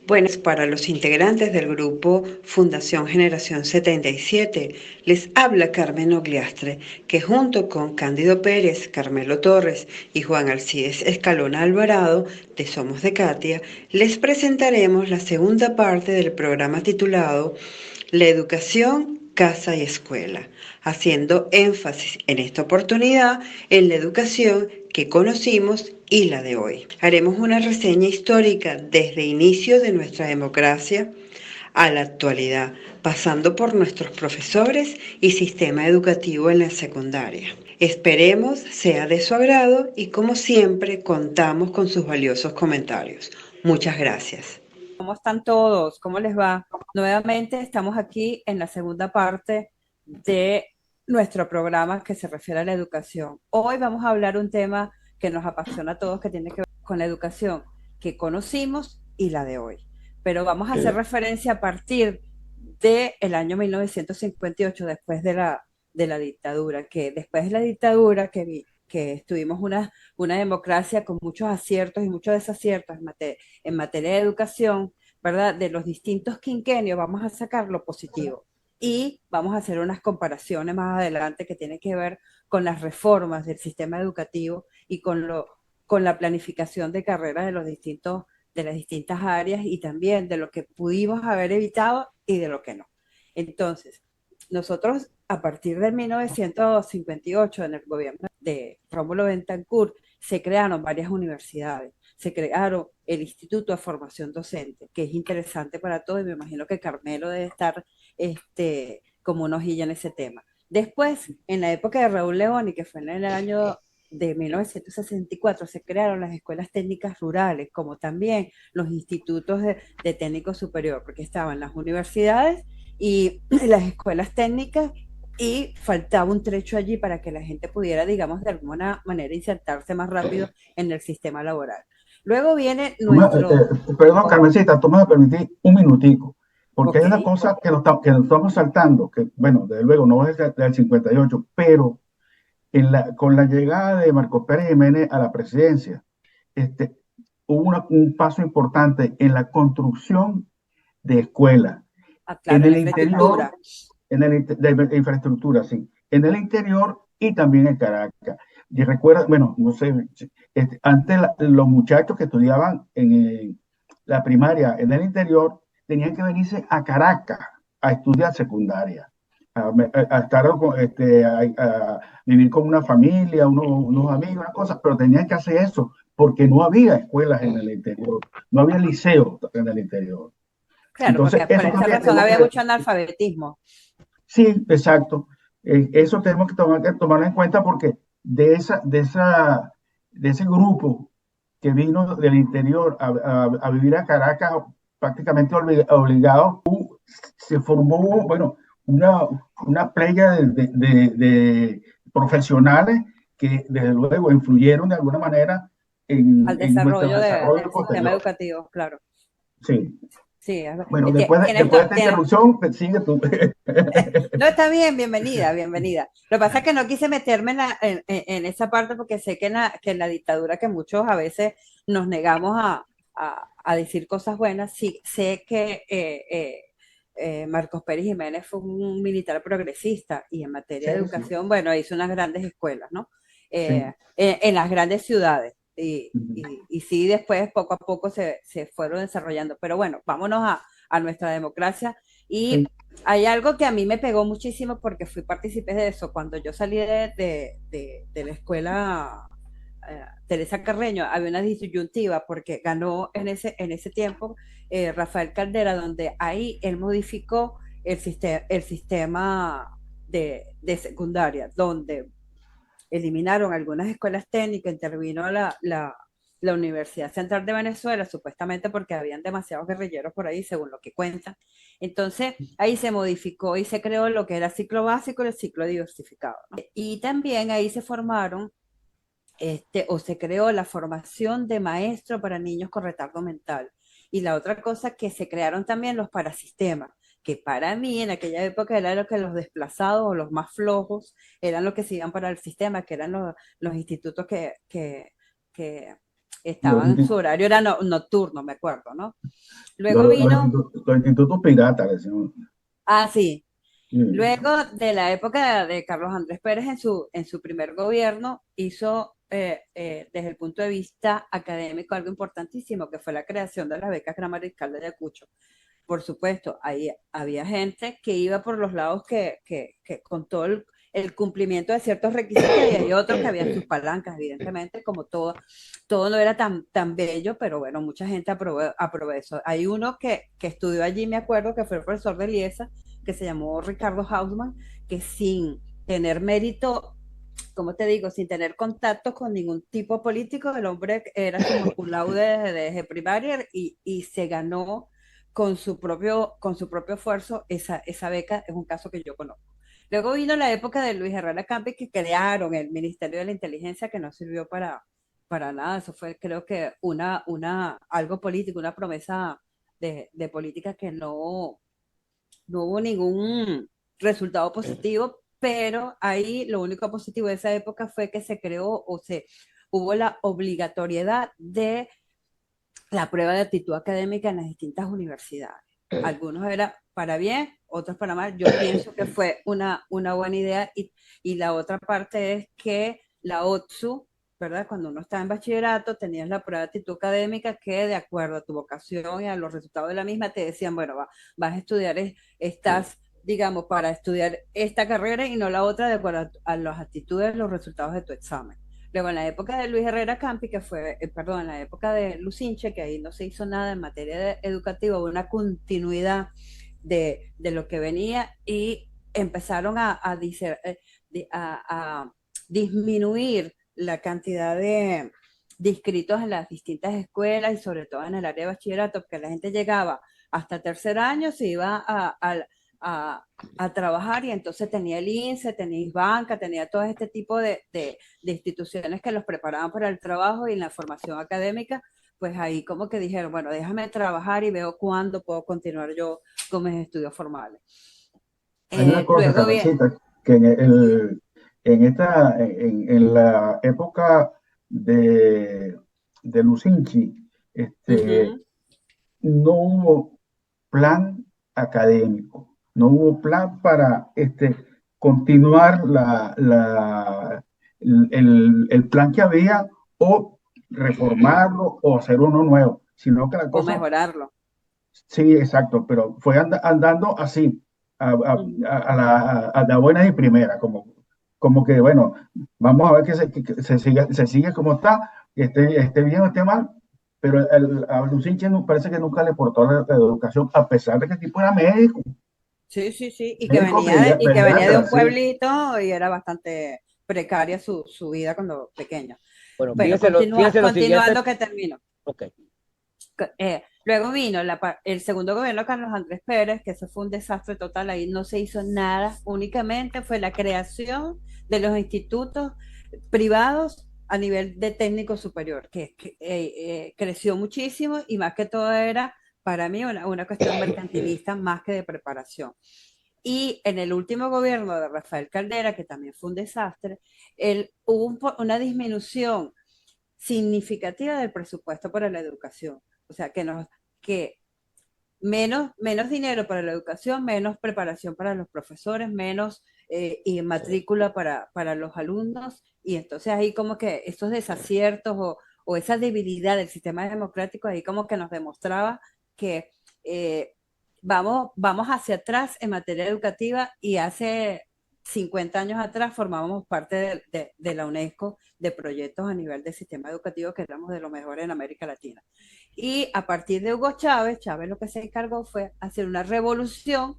Buenas para los integrantes del grupo Fundación Generación 77. Les habla Carmen Ogliastre, que junto con Cándido Pérez, Carmelo Torres y Juan Alcides Escalona Alvarado, de Somos de Katia, les presentaremos la segunda parte del programa titulado La educación, casa y escuela, haciendo énfasis en esta oportunidad en la educación que conocimos y la de hoy. Haremos una reseña histórica desde inicio de nuestra democracia a la actualidad, pasando por nuestros profesores y sistema educativo en la secundaria. Esperemos sea de su agrado y como siempre contamos con sus valiosos comentarios. Muchas gracias. ¿Cómo están todos? ¿Cómo les va? Nuevamente estamos aquí en la segunda parte de nuestro programa que se refiere a la educación. Hoy vamos a hablar un tema que nos apasiona a todos, que tiene que ver con la educación que conocimos y la de hoy. Pero vamos a hacer referencia a partir del año 1958, después de la dictadura, que después de la dictadura que tuvimos una democracia con muchos aciertos y muchos desaciertos en materia de educación, ¿verdad? De los distintos quinquenios vamos a sacar lo positivo y vamos a hacer unas comparaciones más adelante que tienen que ver con las reformas del sistema educativo y con la planificación de carreras de las distintas áreas y también de lo que pudimos haber evitado y de lo que no. Entonces, nosotros a partir de 1958, en el gobierno de Rómulo Betancourt, se crearon varias universidades, se crearon el Instituto de Formación Docente, que es interesante para todos y me imagino que Carmelo debe estar como una hojilla en ese tema. Después, en la época de Raúl León, y que fue en el año de 1964, se crearon las escuelas técnicas rurales, como también los institutos de técnico superior, porque estaban las universidades y las escuelas técnicas y faltaba un trecho allí para que la gente pudiera, digamos, de alguna manera insertarse más rápido en el sistema laboral. Luego viene nuestro... Perdón, Carmencita, tú me vas a permitir un minutico, porque Ok, hay una cosa que nos estamos saltando, que bueno, desde luego no es del 58, pero con la llegada de Marcos Pérez Jiménez a la presidencia, este, hubo un paso importante en la construcción de escuelas. En aclaro, el la interior, infraestructura. de infraestructura, sí, en el interior y también en Caracas. Y recuerda, bueno, no sé, antes los muchachos que estudiaban en la primaria en el interior tenían que venirse a Caracas a estudiar secundaria, a estar a vivir con una familia, unos amigos, una cosa, pero tenían que hacer eso porque no había escuelas en el interior, no había liceos en el interior. Claro, Entonces, porque por eso esa también razón tenemos había que, mucho analfabetismo. sí, exacto. Eso tenemos que tomarlo en cuenta porque de ese grupo que vino del interior a vivir a Caracas prácticamente obligado, se formó, bueno, una, una playa de profesionales que desde luego influyeron de alguna manera Al en nuestro desarrollo desarrollo del sistema posterior. educativo, claro. Sí. Sí, Bueno, tienes, después de esta tienes, interrupción, pues, sigue tú. no, está bien, bienvenida, bienvenida. Lo que pasa es que no quise meterme en esa parte porque sé que en la dictadura que muchos a veces nos negamos a decir cosas buenas, sí, sé que Marcos Pérez Jiménez fue un militar progresista y en materia Sí, de sí, educación, bueno, hizo unas grandes escuelas, ¿no? sí. En las grandes ciudades. Ujú. Y sí, después poco a poco se fueron desarrollando. Pero bueno, vámonos a nuestra democracia. Y Sí. hay algo que a mí me pegó muchísimo porque fui partícipe de eso. Cuando yo salí de la escuela Teresa Carreño, había una disyuntiva porque ganó en ese tiempo Rafael Caldera, donde ahí él modificó el sistema de secundaria, donde eliminaron algunas escuelas técnicas, intervino la Universidad Central de Venezuela, supuestamente porque habían demasiados guerrilleros por ahí, según lo que cuentan. Entonces, ahí se modificó y se creó lo que era el ciclo básico y el ciclo diversificado, ¿no? Y también ahí se formaron o se creó la formación de maestro para niños con retardo mental. Y la otra cosa que se crearon también los parasistemas, que para mí en aquella época era lo que los desplazados o los más flojos eran los que se iban para el sistema, que eran los institutos que su horario era nocturno, me acuerdo, ¿no? Luego Los vino, los institutos piratas, decimos. sí, Sí. luego de la época de Carlos Andrés Pérez en su primer gobierno, hizo desde el punto de vista académico algo importantísimo, que fue la creación de las becas gramaticales de Ayacucho. Por supuesto, ahí había gente que iba por los lados que con todo el cumplimiento de ciertos requisitos y hay otros que habían sus palancas, evidentemente, como todo no era tan bello, pero bueno, mucha gente aprobó eso. Hay uno que estudió allí, me acuerdo, que fue el profesor de Liesa, que se llamó Ricardo Hausmann, que sin tener mérito, como te digo, sin tener contacto con ningún tipo político, el hombre era summa cum laude desde primaria y se ganó con su propio esfuerzo esa beca. Es un caso que yo conozco. Luego vino la época de Luis Herrera Campi, que crearon el Ministerio de la Inteligencia, que no sirvió para nada. Eso fue, creo que, algo político, una promesa de política que no hubo ningún resultado positivo, pero ahí lo único positivo de esa época fue que se creó hubo la obligatoriedad de la prueba de actitud académica en las distintas universidades. Algunos era para bien, otros para mal. Yo pienso que fue una buena idea y la otra parte es que la OTSU, ¿verdad? Cuando uno estaba en bachillerato, tenías la prueba de actitud académica que de acuerdo a tu vocación y a los resultados de la misma te decían, bueno, vas a estudiar, estás, digamos, para estudiar esta carrera y no la otra de acuerdo a las actitudes, los resultados de tu examen. Luego, en la época de Luis Herrera Campi, que fue, perdón, en la época de Lucinche, que ahí no se hizo nada en materia educativa, hubo una continuidad de lo que venía y empezaron a disminuir la cantidad de inscritos en las distintas escuelas y sobre todo en el área de bachillerato, porque la gente llegaba hasta tercer año, se iba a trabajar y entonces tenía el INSE, tenía banca, tenía todo este tipo de instituciones que los preparaban para el trabajo y la formación académica, pues ahí como que dijeron, bueno, déjame trabajar y veo cuándo puedo continuar yo con mis estudios formales. Hay una cosa, Luego bien. Carmencita, que en la época de Lucinchi, Uh-huh. no hubo plan académico, no hubo plan para continuar el plan que había o reformarlo o hacer uno nuevo, sino que la O cosa, mejorarlo. sí, exacto, pero fue andando así, Uh-huh. a la buena y primera, como que, bueno, vamos a ver que se sigue como está, que esté bien o esté mal, pero a Lucinche parece que nunca le importó la educación, a pesar de que el tipo era médico, Sí, sí, sí, médico y que venía de pediatra, un sí. pueblito y era bastante precaria su vida cuando pequeño. Bueno, Bueno, fíjese lo siguiente. continuando que termino. Ok. Luego vino el segundo gobierno de Carlos Andrés Pérez, que eso fue un desastre total, ahí no se hizo nada, únicamente fue la creación de los institutos privados a nivel de técnico superior, que creció muchísimo y más que todo era para mí una cuestión mercantilista más que de preparación. Y en el último gobierno de Rafael Caldera, que también fue un desastre, hubo una disminución significativa del presupuesto para la educación. O sea, que menos dinero para la educación, menos preparación para los profesores, menos y matrícula para los alumnos. Y entonces ahí como que esos desaciertos o esa debilidad del sistema democrático ahí como que nos demostraba que vamos hacia atrás en materia educativa y hace 50 años atrás formábamos parte de la UNESCO de proyectos a nivel del sistema educativo que éramos de lo mejor en América Latina. Y a partir de Hugo Chávez, Chávez lo que se encargó fue hacer una revolución,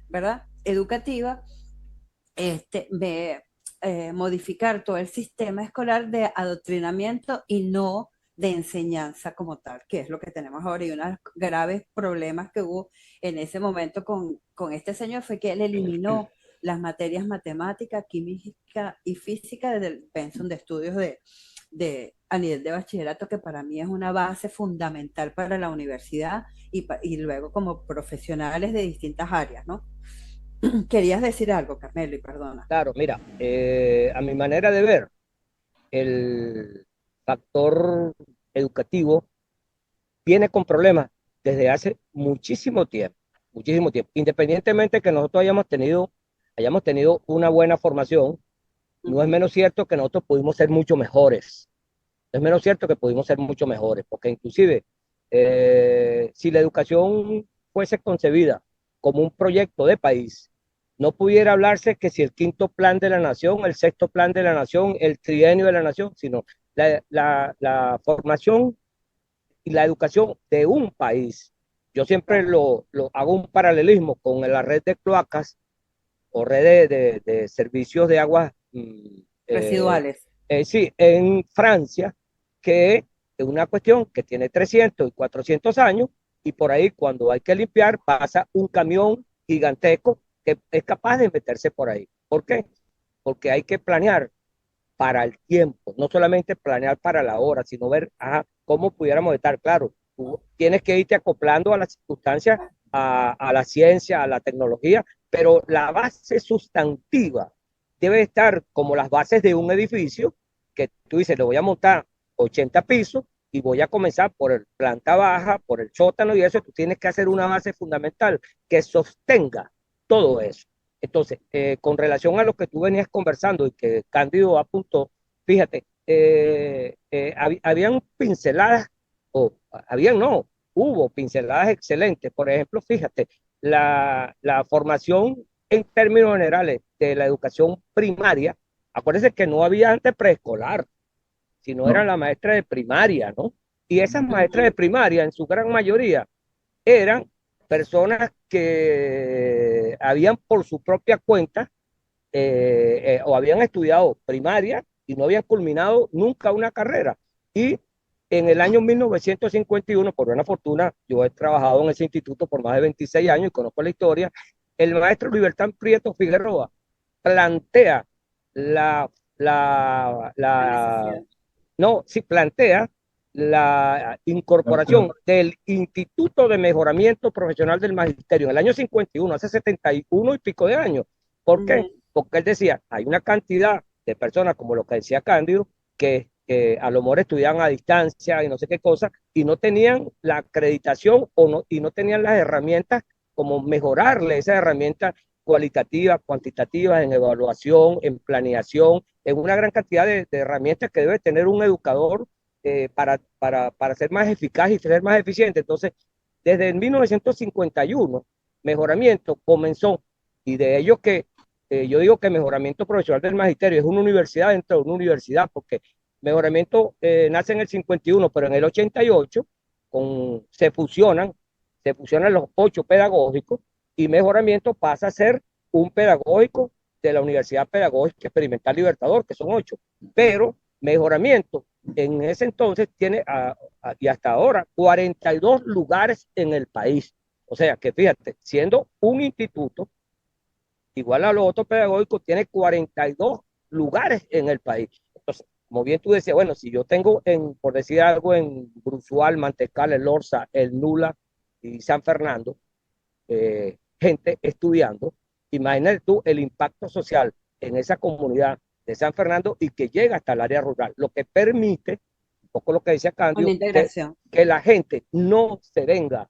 ¿verdad? Educativa, modificar todo el sistema escolar de adoctrinamiento y no de enseñanza como tal, que es lo que tenemos ahora. Y uno de los graves problemas que hubo en ese momento con este señor fue que él eliminó las materias matemática, química y física desde el pensum de estudios a nivel de bachillerato, que para mí es una base fundamental para la universidad y luego como profesionales de distintas áreas, ¿no? Querías decir algo, Carmelo, y perdona. Claro, mira, a mi manera de ver, el factor educativo viene con problemas desde hace muchísimo tiempo, independientemente que nosotros hayamos tenido una buena formación. No es menos cierto que nosotros pudimos ser mucho mejores. No es menos cierto que pudimos ser mucho mejores, porque inclusive si la educación fuese concebida como un proyecto de país, no pudiera hablarse que si el quinto plan de la nación, el sexto plan de la nación, el trienio de la nación, sino la formación y la educación de un país. Yo siempre lo hago un paralelismo con la red de cloacas o red de servicios de aguas Residuales. sí, en Francia, que es una cuestión que tiene 300 y 400 años, y por ahí cuando hay que limpiar pasa un camión gigantesco que es capaz de meterse por ahí. ¿Por qué? Porque hay que planear para el tiempo, no solamente planear para la hora, sino ver cómo pudiéramos estar. Claro, tú tienes que irte acoplando a las circunstancias, a la ciencia, a la tecnología, pero la base sustantiva debe estar como las bases de un edificio que tú dices, le voy a montar 80 pisos y voy a comenzar por el planta baja, por el sótano y eso. Tú tienes que hacer una base fundamental que sostenga todo eso. Entonces, con relación a lo que tú venías conversando y que Cándido apuntó, fíjate, habían pinceladas, no, hubo pinceladas excelentes. Por ejemplo, fíjate, la formación en términos generales de la educación primaria, acuérdense que no había antes preescolar, sino era la maestra de primaria, ¿no? Y esas maestras de primaria, en su gran mayoría, eran personas que habían por su propia cuenta o habían estudiado primaria y no habían culminado nunca una carrera. Y en el año 1951, por buena fortuna, yo he trabajado en ese instituto por más de 26 años y conozco la historia, el maestro Libertad Prieto Figueroa plantea la no, sí plantea la incorporación del Instituto de Mejoramiento Profesional del Magisterio en el año 51, hace 71 y pico de años. ¿Por qué? Porque él decía, hay una cantidad de personas, como lo que decía Cándido, que a lo mejor estudiaban a distancia y no sé qué cosa, y no tenían la acreditación y no tenían las herramientas como mejorarle esas herramientas cualitativas, cuantitativas, en evaluación, en planeación, en una gran cantidad de herramientas que debe tener un educador para ser más eficaz y ser más eficiente. Entonces, desde el 1951, mejoramiento comenzó, y de ello que yo digo que mejoramiento profesional del magisterio es una universidad dentro de una universidad, porque mejoramiento nace en el 51, pero en el 88 se fusionan los 8 pedagógicos y mejoramiento pasa a ser un pedagógico de la Universidad Pedagógica Experimental Libertador, que son 8, pero mejoramiento en ese entonces tiene y hasta ahora 42 lugares en el país. O sea que fíjate, siendo un instituto igual a los otros pedagógicos, tiene 42 lugares en el país. Entonces, como bien tú decías, bueno, si yo tengo, por decir algo, en Bruzual, Mantecal, El Orza, El Nula y San Fernando, gente estudiando, imagínate tú el impacto social en esa comunidad de San Fernando y que llega hasta el área rural, lo que permite, un poco lo que decía Candio, que la gente no se venga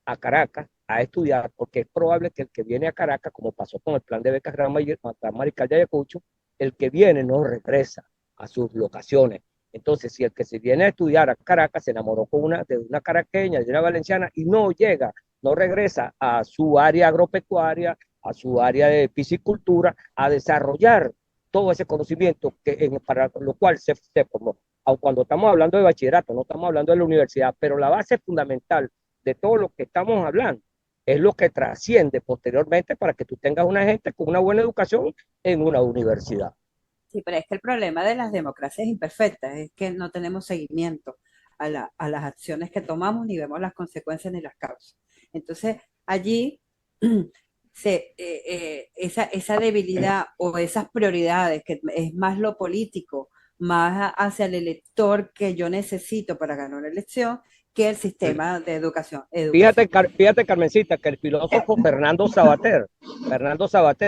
a Caracas a estudiar, porque es probable que el que viene a Caracas, como pasó con el plan de becas Gran Mariscal de Ayacucho, el que viene no regresa a sus locaciones. Entonces, si el que se viene a estudiar a Caracas se enamoró de una caraqueña, de una valenciana, y no llega, no regresa a su área agropecuaria, a su área de piscicultura, a desarrollar todo ese conocimiento para lo cual se formó. Aun cuando estamos hablando de bachillerato, no estamos hablando de la universidad, pero la base fundamental de todo lo que estamos hablando es lo que trasciende posteriormente para que tú tengas una gente con una buena educación en una universidad. Sí, pero es que el problema de las democracias imperfectas es que no tenemos seguimiento a las acciones que tomamos, ni vemos las consecuencias ni las causas. Entonces, allí esa debilidad o esas prioridades, que es más lo político, más hacia el elector que yo necesito para ganar una elección, que el sistema de educación. Fíjate, Carmencita, que el filósofo Fernando Sabater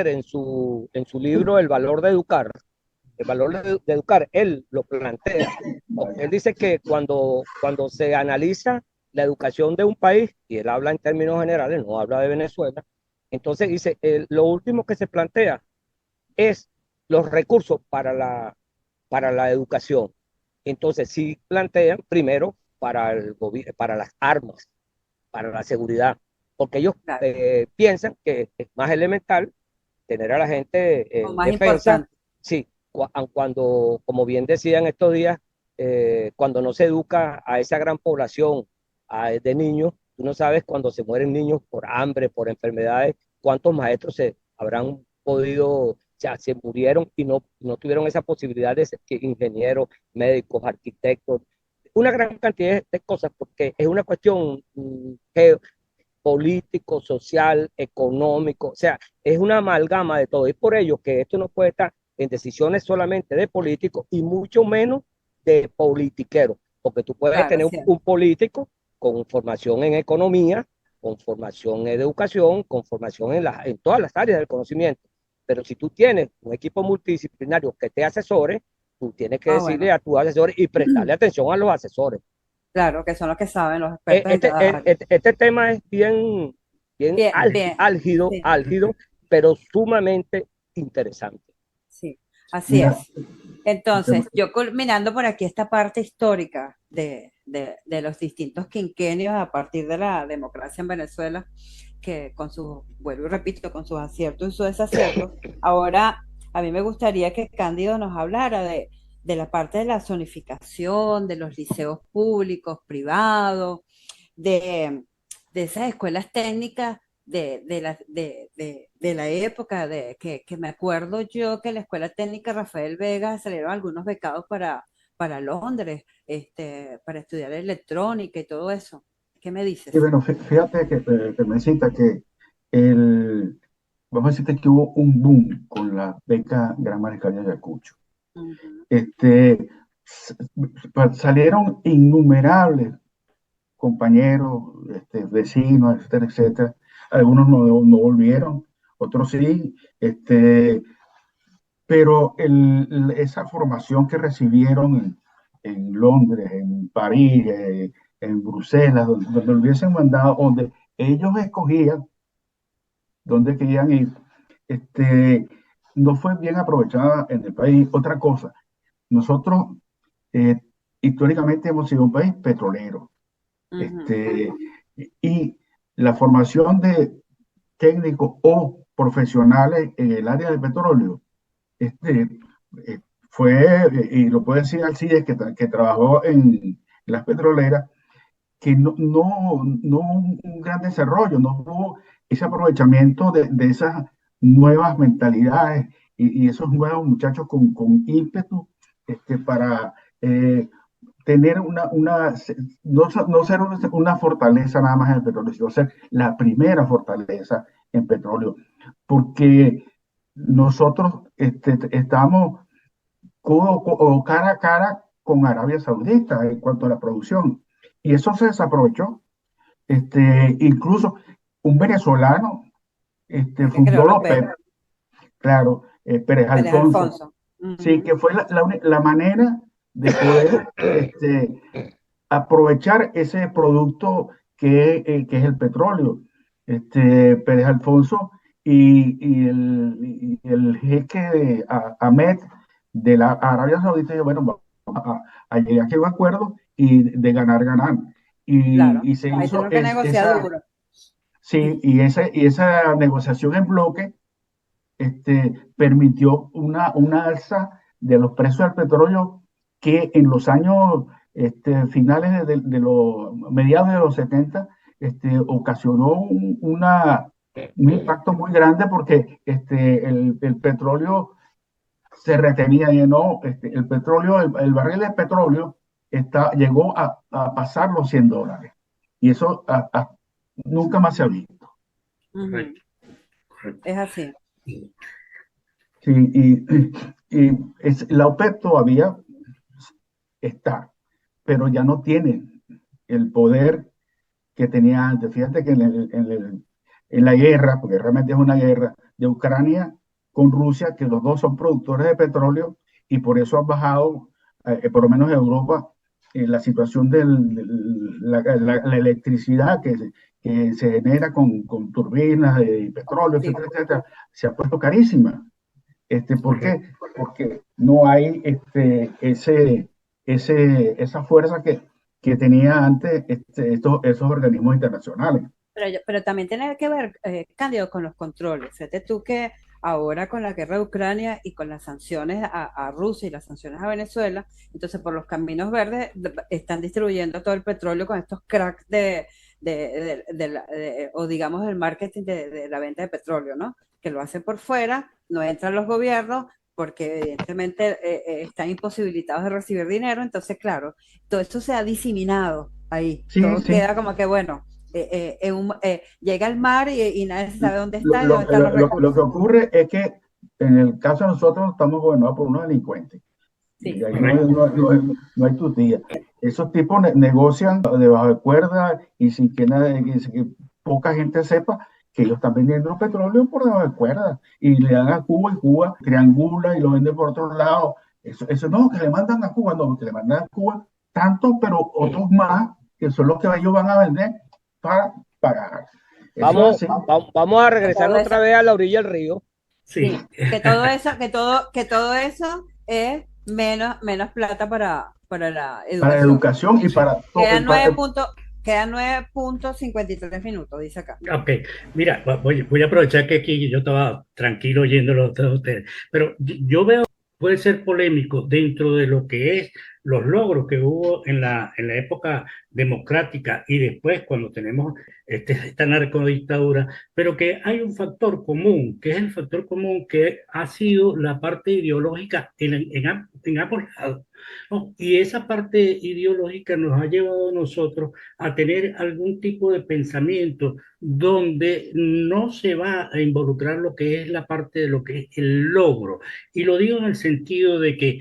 en su libro El valor de educar, el valor de educar, él lo plantea. Él dice que cuando se analiza la educación de un país, y él habla en términos generales, no habla de Venezuela, entonces dice, lo último que se plantea es los recursos para la educación. Entonces, sí plantean primero para las armas, para la seguridad, porque ellos Claro, piensan que es más elemental tener a la gente lo en más defensa, importante. sí, cuando, como bien decían estos días, cuando no se educa a esa gran población de niños, tú no sabes cuando se mueren niños por hambre, por enfermedades, cuántos maestros se habrán podido, o sea, se murieron y no tuvieron esa posibilidad de ser ingenieros, médicos, arquitectos, una gran cantidad de cosas, porque es una cuestión político, social, económico, o sea, es una amalgama de todo. Es por ello que esto no puede estar en decisiones solamente de políticos y mucho menos de politiqueros, porque tú puedes Claro, tener sí. un político con formación en economía, con formación en educación, con formación en todas las áreas del conocimiento, pero si tú tienes un equipo multidisciplinario que te asesore, tú tienes que Ah, decirle bueno. a tus asesores y prestarle atención a los asesores. Claro, que son los que saben, los expertos en cada área. Este tema es bien Bien, bien. Sí, álgido, pero sumamente interesante. sí, así Mira, es. Entonces, yo culminando por aquí esta parte histórica de los distintos quinquenios a partir de la democracia en Venezuela, que con sus, vuelvo y repito, con sus aciertos y sus desaciertos, ahora a mí me gustaría que Cándido nos hablara de la parte de la zonificación, de los liceos públicos, privados, de, de esas escuelas técnicas de la época, que me acuerdo yo que la Escuela Técnica Rafael Vega salieron algunos becados para Londres, para estudiar electrónica y todo eso. ¿Qué me y dices? bueno, fíjate que me cita que el, vamos a decirte que hubo un boom con la beca Gran Mariscal de Ayacucho. Ujú. Este, s- salieron innumerables compañeros, vecinos, etcétera, etcétera. Algunos no volvieron, otros sí, pero esa formación que recibieron en Londres, en París, en Bruselas, donde lo hubiesen mandado, donde ellos escogían dónde querían ir, este, no fue bien aprovechada en el país. Otra cosa, nosotros eh, históricamente hemos sido un país petrolero. Ujú. Este, y la formación de técnicos o profesionales en el área del petróleo, este, y lo puede decir Alcides, que trabajó en las petroleras, que no hubo un gran desarrollo, no hubo ese aprovechamiento de esas nuevas mentalidades y esos nuevos muchachos con ímpetu para tener no ser una fortaleza nada más en el petróleo, sino ser la primera fortaleza en petróleo, porque nosotros estamos cara a cara con Arabia Saudita en cuanto a la producción, y eso se desaprovechó. Incluso un venezolano El que creó fundó los los PEP, PEP, claro, Pérez Pérez Alfonso. Alfonso. Sí, Ujú. que fue la manera de poder aprovechar ese producto que es el petróleo. Pérez Alfonso y el jeque Ahmed de la Arabia Saudita, dijo, bueno, vamos a llegar a un acuerdo y de ganar, ganar. Claro, Y se ahí hizo tuvieron que negociar duro. sí, y esa negociación en bloque permitió una alza de los precios del petróleo que en los años finales de los mediados de los 70 ocasionó un impacto muy grande porque el petróleo se retenía y no, el petróleo, el barril de petróleo llegó a pasar los $100 y eso nunca más se ha visto. Ujú. Es así. Sí, la OPEP todavía está, pero ya no tiene el poder que tenía antes. Fíjate que en la guerra, porque realmente es una guerra de Ucrania con Rusia, que los dos son productores de petróleo y por eso han bajado, por lo menos en Europa, la situación de la electricidad que se genera con turbinas de petróleo, Sí. etcétera, etcétera, se ha puesto carísima. ¿Por qué? Correcto. Porque no hay esa fuerza que tenía antes esos organismos internacionales. Pero también tiene que ver, Cándido, con los controles. Fíjate tú que ahora con la guerra de Ucrania y con las sanciones a Rusia y las sanciones a Venezuela, entonces por los caminos verdes están distribuyendo todo el petróleo con estos cracks o digamos del marketing de la venta de petróleo, ¿no? Que lo hacen por fuera, no entran los gobiernos porque evidentemente están imposibilitados de recibir dinero, entonces claro, todo esto se ha diseminado ahí, Sí, todo sí. queda como que bueno llega al mar y nadie sabe dónde está y Lo, dónde están los lo que recursos. ocurre es que en el caso de nosotros estamos gobernados por unos delincuentes. Sí, Y ahí Correcto. no hay tutía. Esos tipos negocian debajo de cuerda y sin que poca gente sepa que ellos están vendiendo petróleo por debajo de cuerda y le dan a Cuba y Cuba triangula y lo vende por otro lado. Eso no, que le mandan a Cuba, no, que le mandan a Cuba tantos, pero otros más que son los que ellos van a vender para pagar. Eso es Vamos, así. vamos a que regresar todo eso, otra vez a la orilla del río. Sí. sí, que todo eso es menos plata para la Para educación. educación y Sí. para todo. Quedan 9.53 minutos, dice acá. Ok, mira, voy a aprovechar que aquí yo estaba tranquilo oyéndolo a todos ustedes, pero yo veo, puede ser polémico dentro de lo que es los logros que hubo en la época democrática y después cuando tenemos esta narcodictadura, pero que hay un factor común, que es el factor común que ha sido la parte ideológica en ambos lados, ¿no? Y esa parte ideológica nos ha llevado a nosotros a tener algún tipo de pensamiento donde no se va a involucrar lo que es la parte de lo que es el logro. Y lo digo en el sentido de que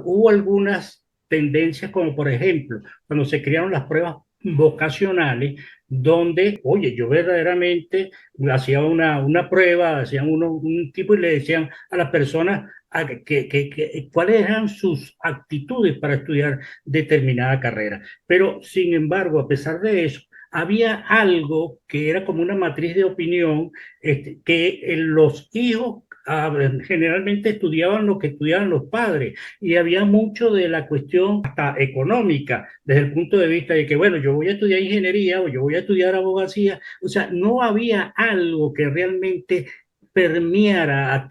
hubo algunas tendencias, como por ejemplo, cuando se crearon las pruebas vocacionales, donde, oye, yo verdaderamente hacía una prueba, hacían un tipo y le decían a las personas cuáles eran sus actitudes para estudiar determinada carrera. Pero, sin embargo, a pesar de eso, había algo que era como una matriz de opinión, que los hijos generalmente estudiaban lo que estudiaban los padres y había mucho de la cuestión hasta económica desde el punto de vista de que, bueno, yo voy a estudiar ingeniería o yo voy a estudiar abogacía, o sea, no había algo que realmente permeara a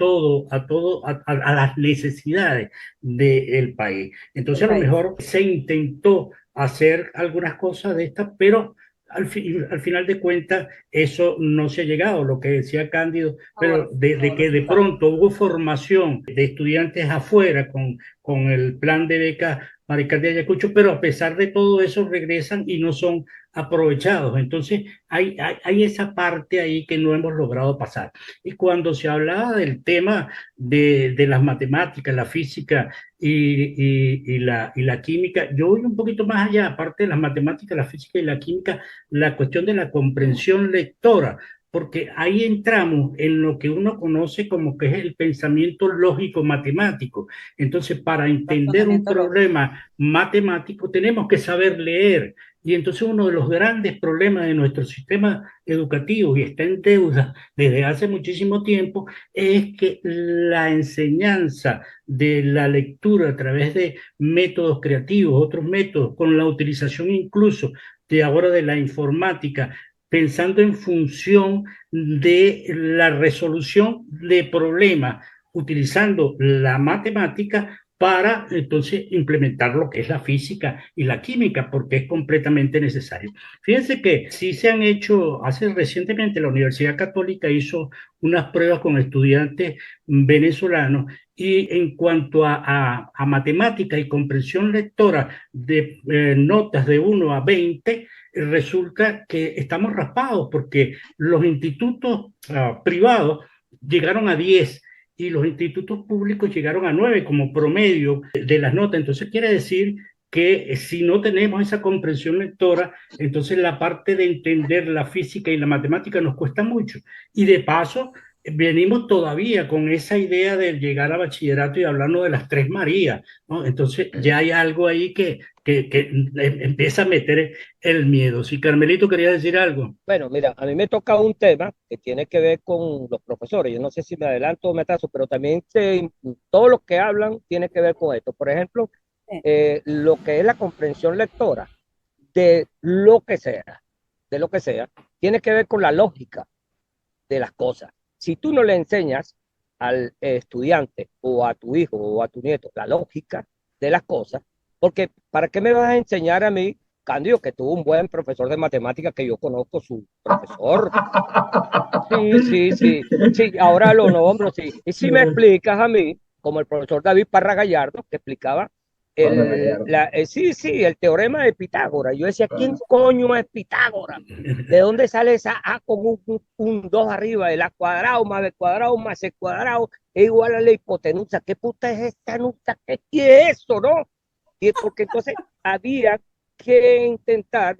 las necesidades del país. Entonces, Del a lo país. mejor se intentó hacer algunas cosas de estas, pero al final de cuentas eso no se ha llegado, lo que decía Cándido, pero de que de Resultado. pronto hubo formación de estudiantes afuera con el plan de beca Marical de Ayacucho, pero a pesar de todo eso regresan y no son aprovechados. Entonces hay esa parte ahí que no hemos logrado pasar. Y cuando se hablaba del tema de las matemáticas, la física y la química, yo voy un poquito más allá, aparte de las matemáticas, la física y la química, la cuestión de la comprensión lectora, porque ahí entramos en lo que uno conoce como que es el pensamiento lógico matemático. Entonces, para entender un Razonamiento lógico. problema matemático tenemos que saber leer. Y entonces uno de los grandes problemas de nuestro sistema educativo, y está en deuda desde hace muchísimo tiempo, es que la enseñanza de la lectura a través de métodos creativos, otros métodos, con la utilización incluso de ahora de la informática, pensando en función de la resolución de problemas, utilizando la matemática para entonces implementar lo que es la física y la química, porque es completamente necesario. Fíjense que sí se han hecho, hace recientemente la Universidad Católica hizo unas pruebas con estudiantes venezolanos y en cuanto a matemática y comprensión lectora de notas de 1 a 20, resulta que estamos raspados porque los institutos privados llegaron a 10 y los institutos públicos llegaron a 9 como promedio de las notas. Entonces quiere decir que si no tenemos esa comprensión lectora, entonces la parte de entender la física y la matemática nos cuesta mucho. Y de paso, venimos todavía con esa idea de llegar a bachillerato y hablarnos de las tres Marías, ¿no? Entonces ya hay algo ahí que empieza a meter el miedo. Si Carmelito quería decir algo. Bueno, mira, a mí me toca un tema que tiene que ver con los profesores. Yo no sé si me adelanto o me atraso, pero también todos los que hablan tiene que ver con esto. Por ejemplo, lo que es la comprensión lectora de lo que sea, de lo que sea, tiene que ver con la lógica de las cosas. Si tú no le enseñas al estudiante o a tu hijo o a tu nieto la lógica de las cosas, porque ¿para qué me vas a enseñar a mí, Cándido, que tuvo un buen profesor de matemáticas que yo conozco, su profesor? Sí, ahora lo nombro, sí. Y si me explicas a mí, como el profesor David Parra Gallardo, que explicaba el teorema de Pitágoras. Yo decía, ¿quién coño es Pitágoras? ¿De dónde sale esa A con un 2 arriba? El A cuadrado más B cuadrado más C cuadrado es igual a la hipotenusa. ¿Qué puta es esta nusa? ¿Qué es eso, no? Y porque entonces había que intentar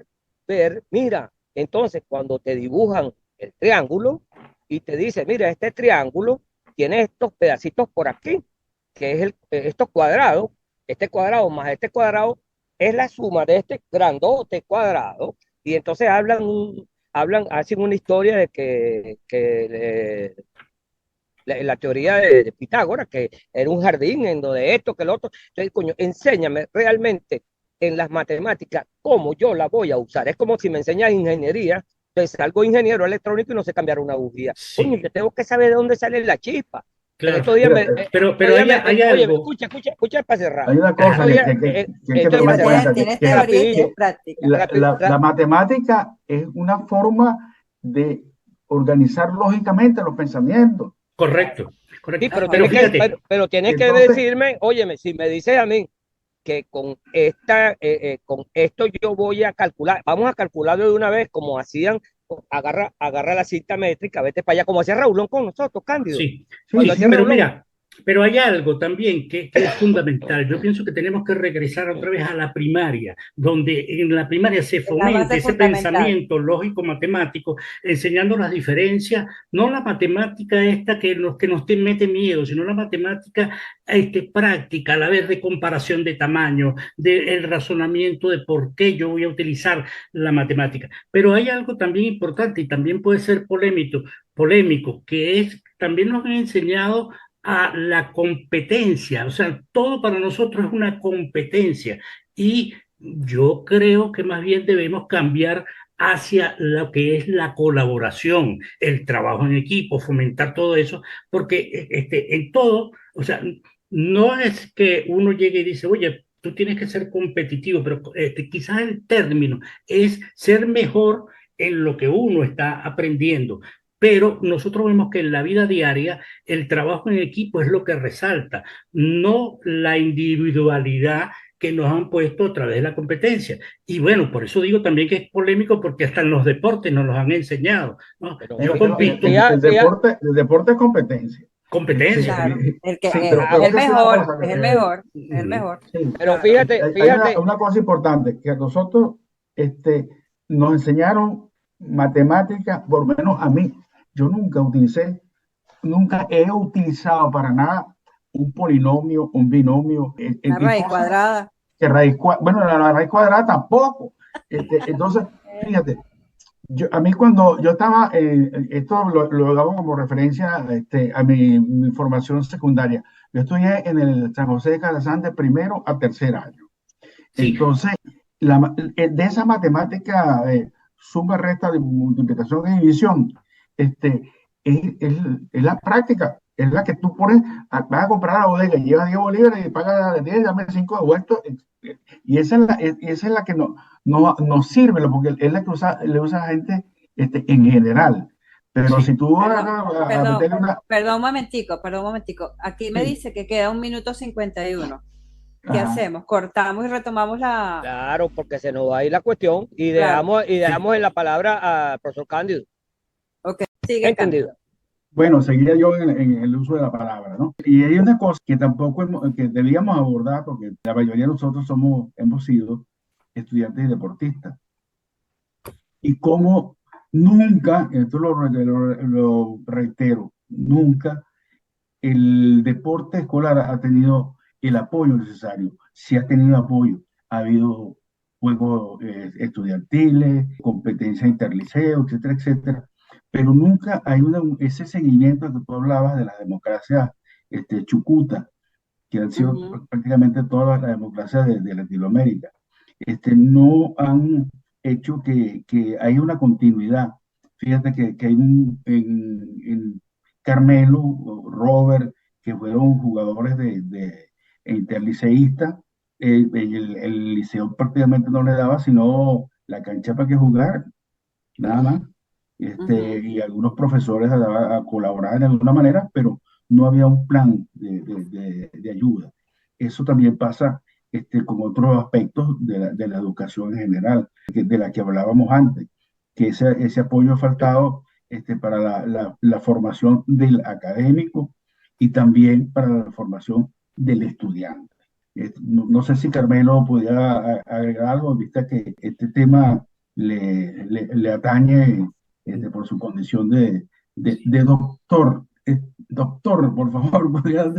ver, mira, entonces cuando te dibujan el triángulo y te dice, mira, este triángulo tiene estos pedacitos por aquí, que es estos cuadrados, este cuadrado más este cuadrado es la suma de este grandote cuadrado, y entonces hacen una historia de la teoría de Pitágoras, que era un jardín en donde esto, que lo otro. Entonces, coño, enséñame realmente en las matemáticas cómo yo la voy a usar. Es como si me enseñas ingeniería, entonces salgo ingeniero electrónico y no sé cambiar una bujía. Coño, Sí, yo tengo que saber de dónde sale la chispa. En claro. estos días Pero hay oye, algo. escucha para cerrar. Hay una En cosa estos Ajá, que, días, que, que, que hay que estos Sí, tomar días, en pero cuenta, tienes teoría y rapidillo, tienes práctica. la matemática es una forma de organizar lógicamente los pensamientos. correcto, sí, correcto. pero Ajá. Pero fíjate, pero tienes que Entonces, decirme, óyeme, si me dices a mí que con esto yo voy a calcular, vamos a calcularlo de una vez, como hacían, agarra la cinta métrica, vete para allá, como hacía Raulón con nosotros, Cándido. sí, sí, Cuando sí, hacía pero sí, Raulón, mira, pero hay algo también que es fundamental. Yo pienso que tenemos que regresar otra vez a la primaria, donde en la primaria se Es la fomente base ese fundamental. pensamiento lógico-matemático, enseñando las diferencias, no la matemática esta que nos mete miedo, sino la matemática práctica, a la vez de comparación de tamaño, del razonamiento de por qué yo voy a utilizar la matemática. Pero hay algo también importante y también puede ser polémico, que es, también nos han enseñado a la competencia, o sea, todo para nosotros es una competencia y yo creo que más bien debemos cambiar hacia lo que es la colaboración, el trabajo en equipo, fomentar todo eso, porque en todo, o sea, no es que uno llegue y dice, oye, tú tienes que ser competitivo, pero quizás el término es ser mejor en lo que uno está aprendiendo. Pero nosotros vemos que en la vida diaria el trabajo en equipo es lo que resalta, no la individualidad que nos han puesto a través de la competencia. Y bueno, por eso digo también que es polémico porque hasta en los deportes nos los han enseñado, ¿no? pero Yo compito, el deporte es competencia. Sí, competencia. Claro. El que sí, es pero el fíjate una mejor, cosa, es el mejor, es el mejor. sí, pero Claro. hay fíjate, una cosa importante, que a nosotros nos enseñaron matemáticas, por lo menos a mí. Yo nunca he utilizado para nada un polinomio, un binomio, La en raíz cosas cuadrada. que bueno, la raíz cuadrada tampoco. Entonces, fíjate, a mí cuando yo estaba, esto lo hago como referencia a mi formación secundaria. Yo estudié en el San José de Calazán de primero a tercer año. Sí, Entonces, de esa matemática, suma, resta, de multiplicación y división, es la práctica, es la que tú pones, vas a comprar a la bodega, llevas 10 bolívares y pagas 10, dame 5 de vuelto, y esa es la que no sirve, porque es la que le usa a la gente en general. Pero si sí. tú vas Perdón, a perdón, meterle una... perdón un momentico. Aquí me Sí, dice que queda 1 minuto 51. ¿Qué ajá. hacemos? ¿Cortamos y retomamos la...? claro, porque se nos va a ir la cuestión y Claro. Sí. dejamos en la palabra al profesor Cándido. Ok, sigue ¿Entendido? Cándido. Bueno, seguía yo en el uso de la palabra, ¿no? Y hay una cosa que tampoco que debíamos abordar, porque la mayoría de nosotros hemos sido estudiantes y deportistas. Y como nunca, esto lo reitero, nunca el deporte escolar ha tenido el apoyo necesario. Sí ha tenido apoyo. Ha habido juegos estudiantiles, competencia interliceo, etcétera, etcétera. Pero nunca hay ese seguimiento que tú hablabas de la democracia chucuta, que han sido Ujú, prácticamente todas las democracias de Latinoamérica. No han hecho que haya una continuidad. Fíjate que hay en Carmelo, Robert, que fueron jugadores interliceístas, el liceo prácticamente no le daba sino la cancha para que jugar, nada más. ujú. Y algunos profesores colaboraban de alguna manera, pero no había un plan de ayuda. Eso también pasa con otros aspectos de la educación en general, de la que hablábamos antes, que ese apoyo ha faltado para la formación del académico y también para la formación del estudiante. No sé si Carmelo podía agregar algo, vista que este tema le atañe por su condición de doctor. Doctor, por favor, podría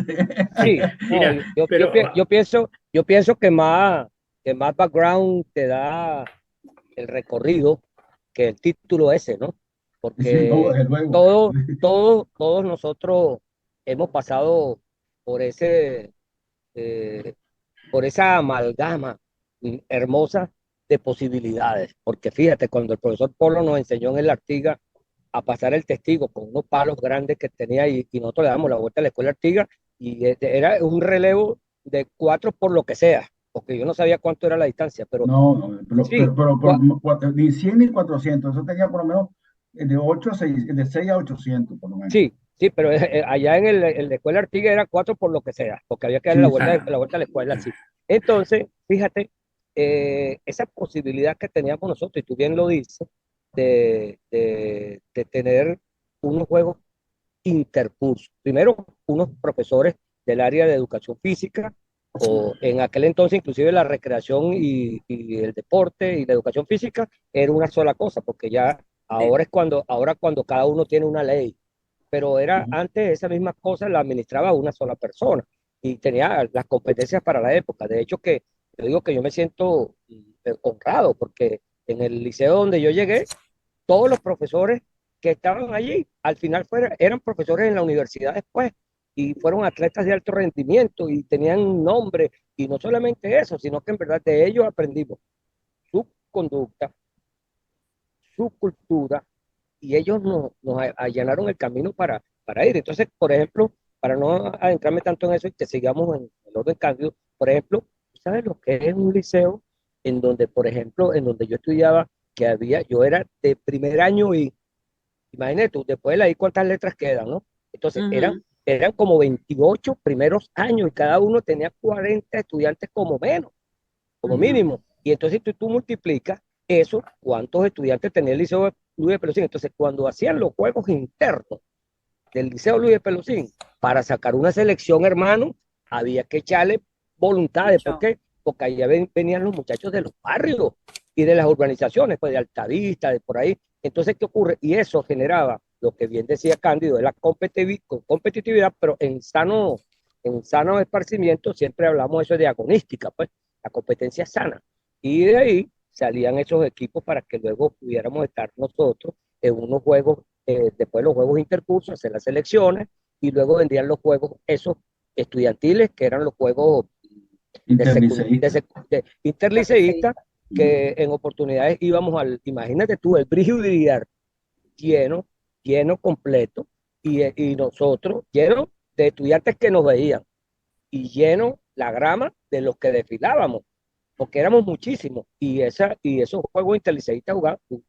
Sí, no, Mira, pero yo pienso que más background te da el recorrido que el título ese, ¿no? Sí, no, Porque desde luego. todos nosotros hemos pasado por eh, por esa amalgama hermosa de posibilidades. Porque fíjate, cuando el profesor Polo nos enseñó en el Artiga a pasar el testigo con unos palos grandes que tenía y nosotros le damos la vuelta a la escuela Artiga y era un relevo de 4 por lo que sea, porque yo no sabía cuánto era la distancia, pero No, no, sí, ni 100 ni 400, eso tenía por lo menos de 8 a 6, de 6 a 800, por lo menos. sí, pero allá en la escuela Artiga era 4 por lo que sea, porque había que darle Sí, sí. la vuelta a la escuela así. Entonces, fíjate, esa posibilidad que teníamos nosotros, y tú bien lo dices, de tener unos juegos intercursos. Primero, unos profesores del área de educación física, o en aquel entonces inclusive la recreación y el deporte y la educación física era una sola cosa, porque ya Sí. ahora cuando cada uno tiene una ley, pero era Ujú. antes esa misma cosa la administraba una sola persona y tenía las competencias para la época. De hecho que yo digo que yo me siento honrado porque en el liceo donde yo llegué, todos los profesores que estaban allí, al final eran profesores en la universidad después y fueron atletas de alto rendimiento y tenían nombre y no solamente eso, sino que en verdad de ellos aprendimos su conducta, su cultura y ellos nos allanaron el camino para ir. Entonces, por ejemplo, para no adentrarme tanto en eso y que sigamos en el orden cambio, por ejemplo, ¿sabes lo que es un liceo en donde, por ejemplo, en donde yo estudiaba, que yo era de primer año y imagínate tú, después de la I cuántas letras quedan, ¿no? Entonces, Ujú, eran como 28 primeros años y cada uno tenía 40 estudiantes como menos, como ujú. mínimo. Y entonces tú multiplicas eso, cuántos estudiantes tenía el Liceo Luis de Pelosín. Entonces, cuando hacían los juegos internos del Liceo Luis de Pelosín, para sacar una selección, hermano, había que echarle voluntades. ¿Por Mucho. qué? Porque ahí venían los muchachos de los barrios y de las urbanizaciones, pues de Altavista, de por ahí. Entonces, ¿qué ocurre? Y eso generaba lo que bien decía Cándido, de la competitividad, pero en sano esparcimiento siempre hablamos eso de agonística, pues, la competencia sana. Y de ahí salían esos equipos para que luego pudiéramos estar nosotros en unos juegos, después de los juegos intercursos, hacer las selecciones, y luego vendrían los juegos esos estudiantiles, que eran los juegos Interliceísta. interliceístas, que en oportunidades íbamos imagínate tú, el Brigio lleno, lleno completo, y nosotros lleno de estudiantes que nos veían, y lleno la grama de los que desfilábamos, porque éramos muchísimos, y esos juegos interliceístas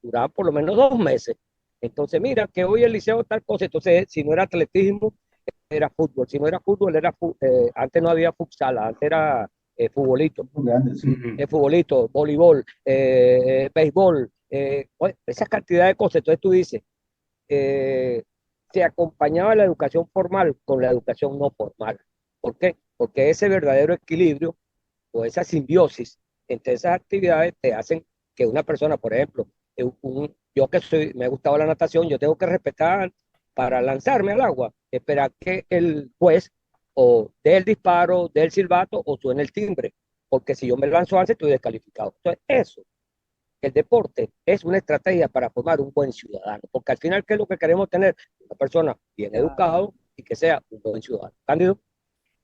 duraban por lo menos 2 meses. Entonces, mira, que hoy el liceo tal cosa, entonces, si no era atletismo, era fútbol, si no era fútbol, antes no había futsal, antes era futbolito, Grande, sí. futbolito, voleibol, béisbol, esa cantidad de cosas. Entonces tú dices, eh, se acompañaba la educación formal con la educación no formal. ¿Por qué? Porque ese verdadero equilibrio o esa simbiosis entre esas actividades te hacen que una persona, por ejemplo, yo que me ha gustado la natación, yo tengo que respetar para lanzarme al agua, esperar que el juez o dé el disparo, dé el silbato o suene el timbre, porque si yo me lanzo antes estoy descalificado. Entonces, eso, el deporte es una estrategia para formar un buen ciudadano, porque al final, ¿qué es lo que queremos tener? Una persona bien educada y que sea un buen ciudadano. Cándido.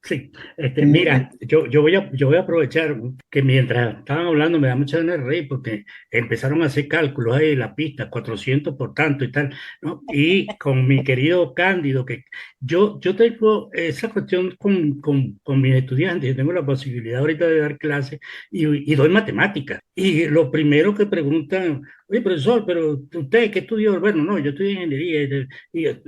Sí, mira, yo voy a aprovechar que mientras estaban hablando me da mucha ganas de reír porque empezaron a hacer cálculos ahí de la pista, 400 por tanto y tal, ¿no? Y con mi querido Cándido, que yo tengo esa cuestión con mis estudiantes, yo tengo la posibilidad ahorita de dar clases y doy matemáticas. Y lo primero que preguntan, oye, profesor, pero usted, ¿qué estudió? Bueno, no, yo estudié ingeniería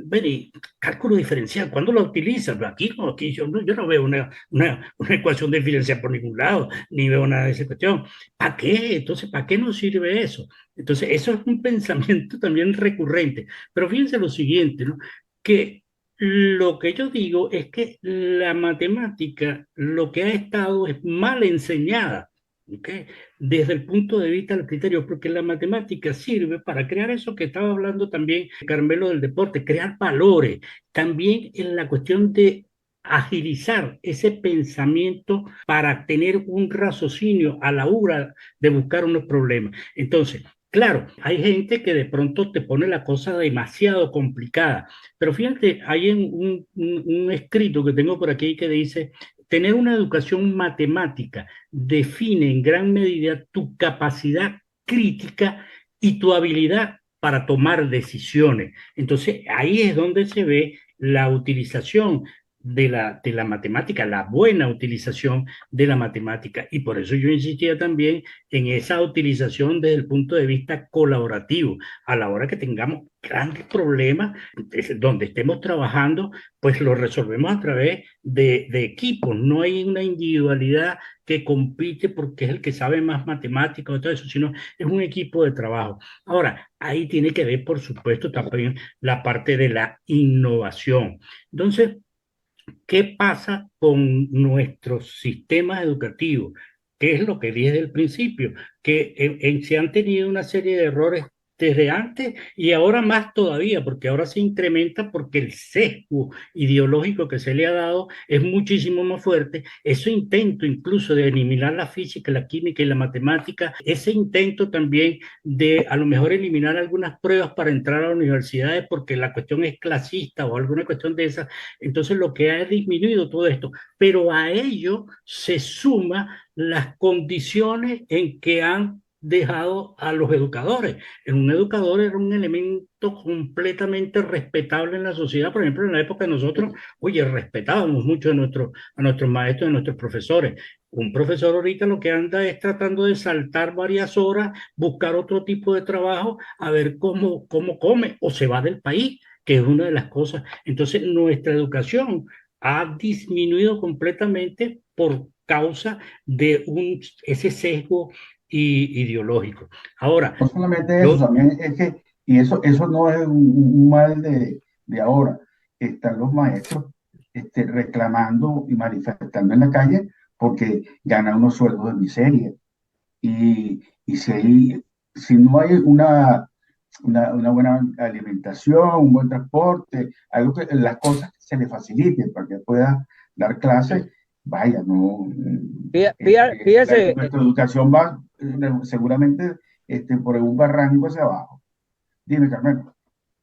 bueno, y cálculo diferencial, ¿cuándo lo utilizan? Aquí no, aquí yo no veo una ecuación diferencial por ningún lado, ni veo nada de esa cuestión. ¿Para qué? Entonces, ¿para qué nos sirve eso? Entonces, eso es un pensamiento también recurrente. Pero fíjense lo siguiente, ¿no? Que lo que yo digo es que la matemática lo que ha estado es mal enseñada. ¿Ok? Desde el punto de vista del criterio, porque la matemática sirve para crear eso que estaba hablando también Carmelo del deporte, crear valores, también en la cuestión de agilizar ese pensamiento para tener un raciocinio a la hora de buscar unos problemas. Entonces, claro, hay gente que de pronto te pone la cosa demasiado complicada, pero fíjate, hay un escrito que tengo por aquí que dice, tener una educación matemática define en gran medida tu capacidad crítica y tu habilidad para tomar decisiones. Entonces, ahí es donde se ve la utilización de la matemática, la buena utilización de la matemática. Y por eso yo insistía también en esa utilización desde el punto de vista colaborativo. A la hora que tengamos grandes problemas, donde estemos trabajando, pues lo resolvemos a través de equipos. No hay una individualidad que compite porque es el que sabe más matemáticas o todo eso, sino es un equipo de trabajo. Ahora, ahí tiene que ver, por supuesto, también la parte de la innovación. Entonces, ¿qué pasa con nuestros sistemas educativos? ¿Qué es lo que dije del principio? Que se han tenido una serie de errores desde antes y ahora más todavía, porque ahora se incrementa porque el sesgo ideológico que se le ha dado es muchísimo más fuerte. Ese intento incluso de eliminar la física, la química y la matemática, ese intento también de a lo mejor eliminar algunas pruebas para entrar a las universidades porque la cuestión es clasista o alguna cuestión de esa, entonces lo que ha disminuido todo esto, pero a ello se suma las condiciones en que han dejado a los educadores. Un educador era un elemento completamente respetable en la sociedad. Por ejemplo, en la época de nosotros, oye, respetábamos mucho a nuestros maestros, a nuestros profesores. Un profesor ahorita lo que anda es tratando de saltar varias horas, buscar otro tipo de trabajo, a ver cómo come o se va del país, que es una de las cosas. Entonces, nuestra educación ha disminuido completamente por causa de ese sesgo ideológico. Ahora, no solamente eso, también es que, y eso no es un mal de ahora, están los maestros reclamando y manifestando en la calle porque ganan unos sueldos de miseria. Y si no hay una buena alimentación, un buen transporte, algo que las cosas se le faciliten para que pueda dar clases, vaya, no. Fíjese, Nuestra educación va seguramente por un barranco hacia abajo. Dime, Carmen.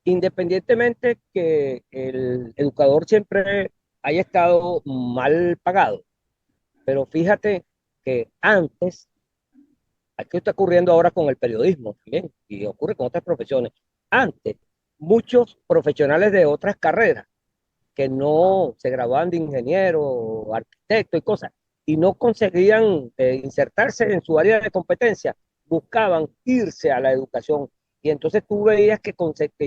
independientemente que el educador siempre haya estado mal pagado, pero fíjate que antes, aquí está ocurriendo ahora con el periodismo también, y ocurre con otras profesiones, antes muchos profesionales de otras carreras que no se graduaban de ingeniero, arquitecto y cosas, y no conseguían insertarse en su área de competencia, buscaban irse a la educación. Y entonces tú veías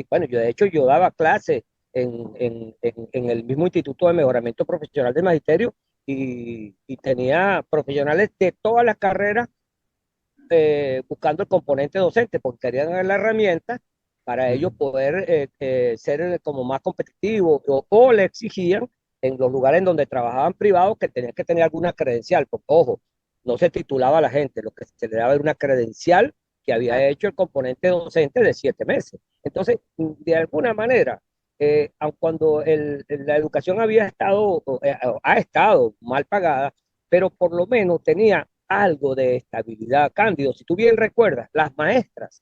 bueno, yo de hecho yo daba clases en el mismo Instituto de Mejoramiento Profesional del Magisterio y tenía profesionales de todas las carreras buscando el componente docente, porque querían la herramienta para ellos poder ser como más competitivos o le exigían en los lugares en donde trabajaban privados que tenían que tener alguna credencial, porque ojo, no se titulaba a la gente, lo que se le daba era una credencial que había hecho el componente docente de 7 meses. Entonces, de alguna manera, aun cuando la educación había estado, ha estado mal pagada, pero por lo menos tenía algo de estabilidad. Cándido, si tú bien recuerdas, las maestras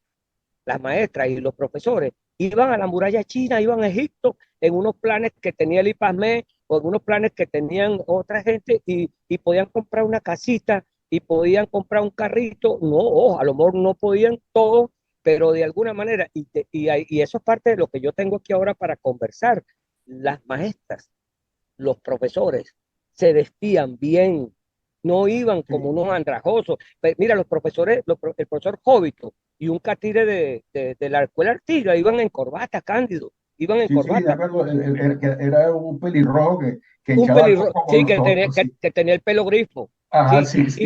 y los profesores iban a la muralla china, iban a Egipto en unos planes que tenía el IPASME o en unos planes que tenían otra gente y podían comprar una casita y podían comprar un carrito. No, ojo, a lo mejor no podían todo, pero de alguna manera, y eso es parte de lo que yo tengo aquí ahora para conversar. Las maestras, los profesores se vestían bien, no iban como Sí, unos andrajosos. Mira, los profesores, el profesor Jovito y un catire de la escuela Artigas iban en corbata, Cándido, iban en sí, sí, de corbata. acuerdo, que era un pelirrojo que Un echaba pelirrojo, coco con sí, que tenía, nosotros, que, sí. que tenía el pelo grifo, Ajá, sí, sí, sí.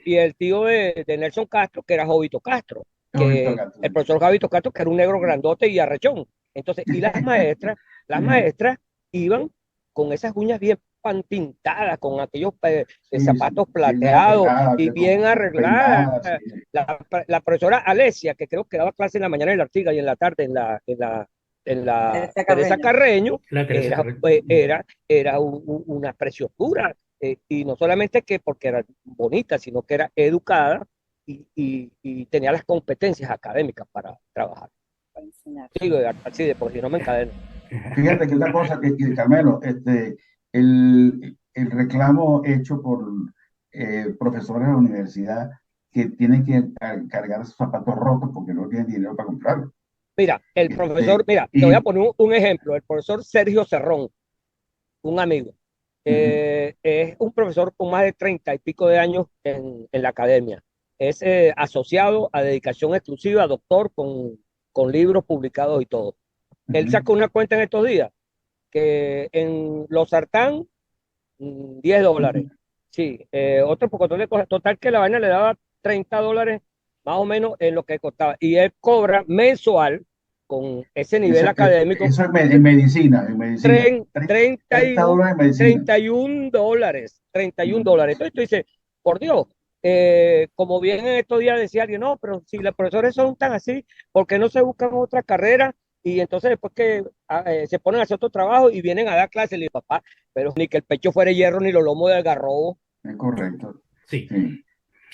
y el tío de Nelson Castro, que era Jovito Castro, He visto que gatos, el sí. profesor Jovito Castro, que era un negro grandote y arrechón. Entonces, y las maestras iban con esas uñas bien pintadas, con aquellos Sí, sí, zapatos bien plateados arreglada, y bien arregladas. peinada, sí. La profesora Alesia, que creo que daba clase en la mañana en la Artigas y en la tarde en la Teresa Teresa Carreño. Carreño, La Teresa era, Carrera. pues, era una preciosura. Y no solamente que porque era bonita, sino que era educada y tenía las competencias académicas para trabajar. Para enseñar. Digo, así de por si no me encadeno. Fíjate que una cosa que Carmelo, el reclamo hecho por profesores de la universidad que tienen que cargar sus zapatos rotos porque no tienen dinero para comprarlos. Mira, el profesor, Este, mira, te voy a y, poner un ejemplo. El profesor Sergio Cerrón, un amigo, ujú, es un profesor con más de 30 y pico de años en la academia. Es asociado a dedicación exclusiva, doctor, con libros publicados y todo. Él ujú. sacó una cuenta en estos días que en los sartán, $10. Sí, otro poco de cosas. Total que la vaina le daba $30 más o menos en lo que costaba. Y él cobra mensual con ese nivel académico Eso en medicina, treinta y 30 un dólares en medicina. $31. treinta y un Ujú. dólares. Entonces tú dices, por Dios, como bien en estos días decía alguien, no, pero si los profesores son tan así, ¿por qué no se buscan otra carrera? Y entonces después que se ponen a hacer otro trabajo y vienen a dar clases, le digo, papá, pero ni que el pecho fuera hierro ni los lomos del garrobo. Es correcto. Sí. Sí.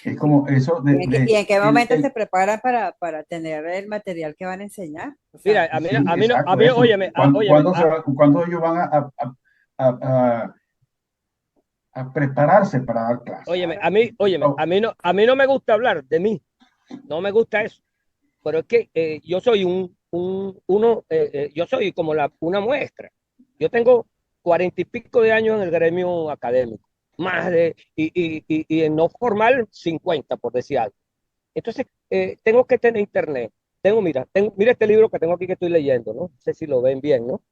Es como eso ¿Y en qué momento se preparan para tener el material que van a enseñar? O Mira, sea, a mí, sí, a mí no, a exacto, mí, eso. óyeme, óyeme, ¿Cuándo ellos van a, a prepararse para dar clases? óyeme, a mí no me gusta hablar de mí, no me gusta eso, pero es que yo soy yo soy como una muestra. Yo tengo 40 y pico de años en el gremio académico, más y en no formal 50, por decir algo. Entonces, tengo que tener internet. Mira este libro que tengo aquí que estoy leyendo, ¿no? No sé si lo ven bien, ¿no?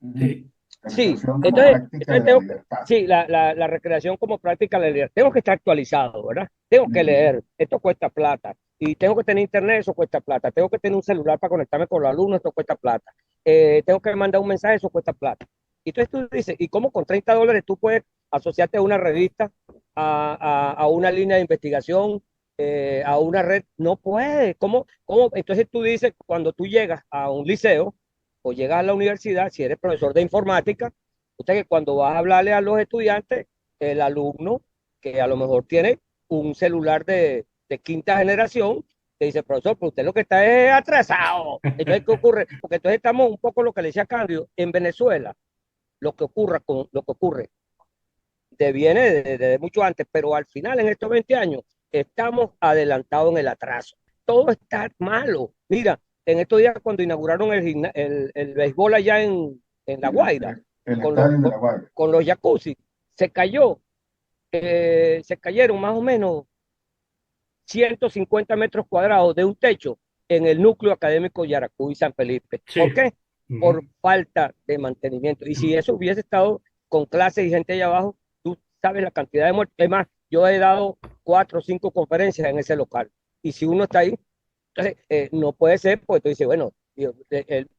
Ujú. Sí. La Sí, recreación como entonces, práctica entonces de la tengo, libertad. sí, la recreación como práctica de la realidad. Tengo que estar actualizado, ¿verdad? Tengo que Ujú. leer, esto cuesta plata. Y tengo que tener internet, eso cuesta plata. Tengo que tener un celular para conectarme con los alumnos, esto cuesta plata. Tengo que mandar un mensaje, eso cuesta plata. Y entonces tú dices, ¿y cómo con $30 tú puedes asociarte a una revista, a una línea de investigación, a una red? No puedes. ¿Cómo? Entonces tú dices, cuando tú llegas a un liceo, o llegas a la universidad, si eres profesor de informática, usted que cuando vas a hablarle a los estudiantes, el alumno que a lo mejor tiene un celular de quinta generación, te dice, profesor, pero usted lo que está es atrasado. Entonces, ¿qué ocurre? Porque entonces estamos un poco lo que le decía Cambio, en Venezuela, lo que ocurre viene desde mucho antes, pero al final, en estos 20 años, estamos adelantados en el atraso. Todo está malo. Mira, en estos días cuando inauguraron el béisbol allá en La El, Guaira, el con los, estadio de con, la Guardia. con los jacuzzi, se cayeron más o menos 150 metros cuadrados de un techo en el núcleo académico Yaracuy San Felipe. ¿Por Sí. qué? Por Ujú. falta de mantenimiento. Y si eso hubiese estado con clases y gente allá abajo, tú sabes la cantidad de muertos. Es más, yo he dado 4 o 5 conferencias en ese local. Y si uno está ahí, entonces no puede ser, pues tú dices, bueno,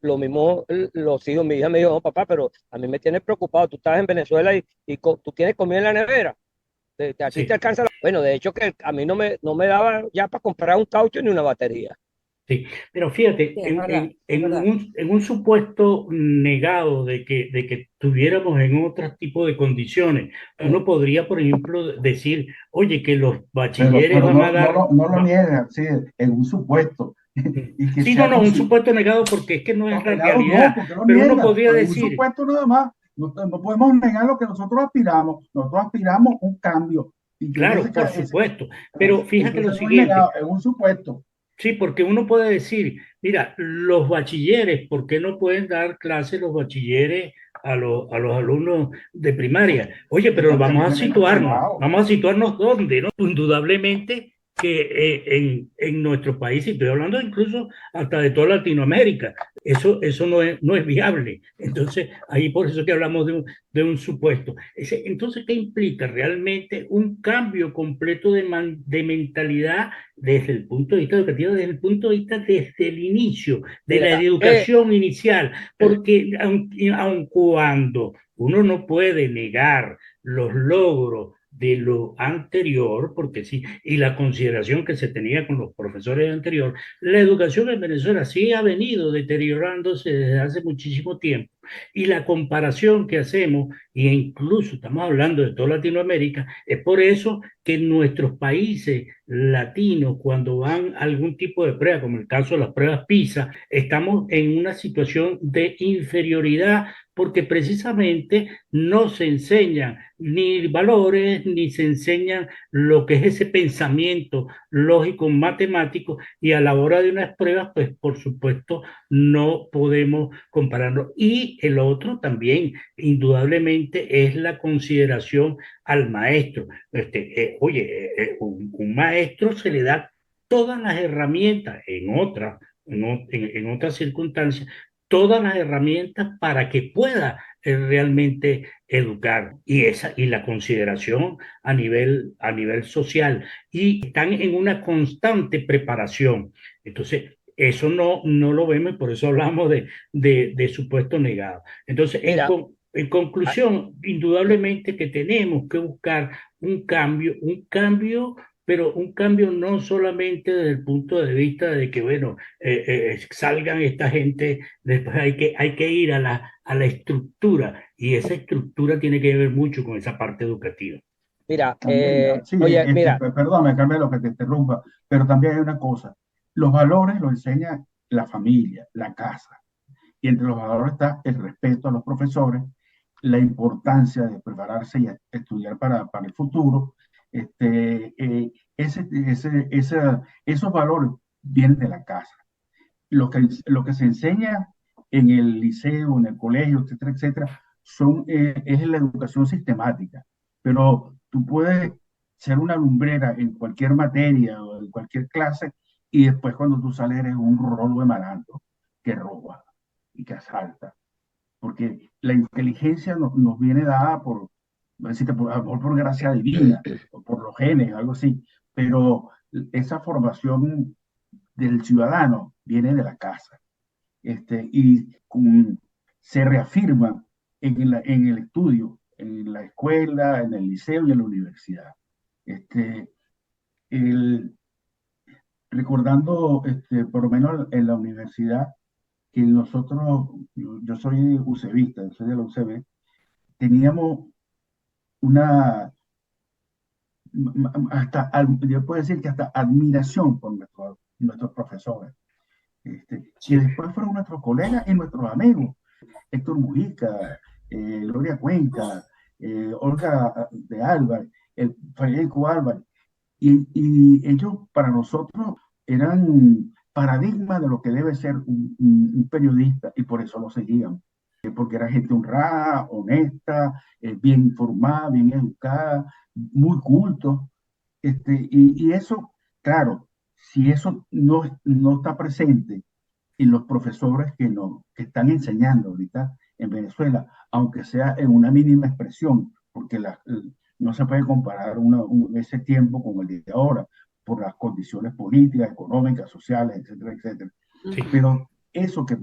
lo mismo los hijos, mi hija me dijo, no, papá, pero a mí me tienes preocupado, tú estás en Venezuela y tú tienes comida en la nevera. A ti te Sí. alcanza. Bueno, de hecho que a mí no me daba ya para comprar un caucho ni una batería. Sí, pero fíjate, Sí, es verdad, es verdad. en un supuesto negado de que estuviéramos en otro tipo de condiciones, uno podría, por ejemplo, decir, oye, que los bachilleres Pero van a no, no, dar, no lo niegan, sí, en un supuesto, y que sí, no, sea no, un posible. supuesto negado porque es que no es No, la negado no, realidad, porque lo pero uno niega, podría pero en un decir, supuesto nada más. No, no podemos negar lo que nosotros aspiramos. Nosotros aspiramos a un cambio. Y que claro, por supuesto, pero fíjate lo entonces no es negado, siguiente. es un supuesto. Sí, porque uno puede decir, mira, los bachilleres, ¿por qué no pueden dar clases los bachilleres a los alumnos de primaria? Oye, Y pero también de privado. vamos a situarnos dónde, ¿no? Indudablemente que en nuestro país, y estoy hablando incluso hasta de toda Latinoamérica, eso no es viable. Entonces, ahí por eso que hablamos de un supuesto. Entonces, ¿qué implica realmente un cambio completo de mentalidad desde el punto de vista educativo, desde el punto de vista desde el inicio, de la Mira, educación inicial? Porque aun cuando uno no puede negar los logros de lo anterior, porque sí, y la consideración que se tenía con los profesores anterior, la educación en Venezuela sí ha venido deteriorándose desde hace muchísimo tiempo. Y la comparación que hacemos, e incluso estamos hablando de toda Latinoamérica, es por eso que en nuestros países latinos, cuando van a algún tipo de prueba, como el caso de las pruebas PISA, estamos en una situación de inferioridad porque precisamente no se enseñan ni valores, ni se enseñan lo que es ese pensamiento lógico, matemático, y a la hora de unas pruebas, pues por supuesto no podemos compararlo. Y el otro también, indudablemente, es la consideración al maestro. Un maestro se le da todas las herramientas en otras circunstancias, todas las herramientas para que pueda realmente educar y la consideración a nivel social y están en una constante preparación. Entonces, eso no lo vemos y por eso hablamos de supuesto negado. Entonces, mira, en ah, conclusión, indudablemente que tenemos que buscar un cambio, pero un cambio no solamente desde el punto de vista de que, bueno, salgan esta gente, después hay que ir a la estructura, y esa estructura tiene que ver mucho con esa parte educativa. mira, También, sí, oye, mira, perdóname, Carmelo, que te interrumpa, pero también hay una cosa. Los valores los enseña la familia, la casa. Y entre los valores está el respeto a los profesores, la importancia de prepararse y estudiar para el futuro. Esos valores vienen de la casa. Lo que se enseña en el liceo, en el colegio, etcétera, etcétera, es la educación sistemática. Pero tú puedes ser una lumbrera en cualquier materia o en cualquier clase y después cuando tú sales eres un rolo de malandro que roba y que asalta. Porque la inteligencia nos viene dada decirte, a lo mejor por gracia divina, o por los genes, algo así. Pero esa formación del ciudadano viene de la casa. Se reafirma en el estudio, en la escuela, en el liceo y en la universidad. Este, el, recordando, por lo menos en la universidad, que nosotros, yo soy UCBista, yo soy de la UCB, teníamos una, yo puedo decir que hasta admiración por nuestros profesores, que Sí, después fueron nuestros colegas y nuestros amigos. Héctor Mujica, Gloria Cuenca, Olga de Álvarez, Federico Álvarez, y ellos para nosotros eran paradigmas de lo que debe ser un periodista y por eso lo seguían, porque era gente honrada, honesta, bien informada, bien educada, muy culto, y eso, claro, si eso no está presente y los profesores que están enseñando ahorita en Venezuela, aunque sea en una mínima expresión, porque no se puede comparar ese tiempo con el de ahora, por las condiciones políticas, económicas, sociales, etcétera, etcétera. sí. Pero eso que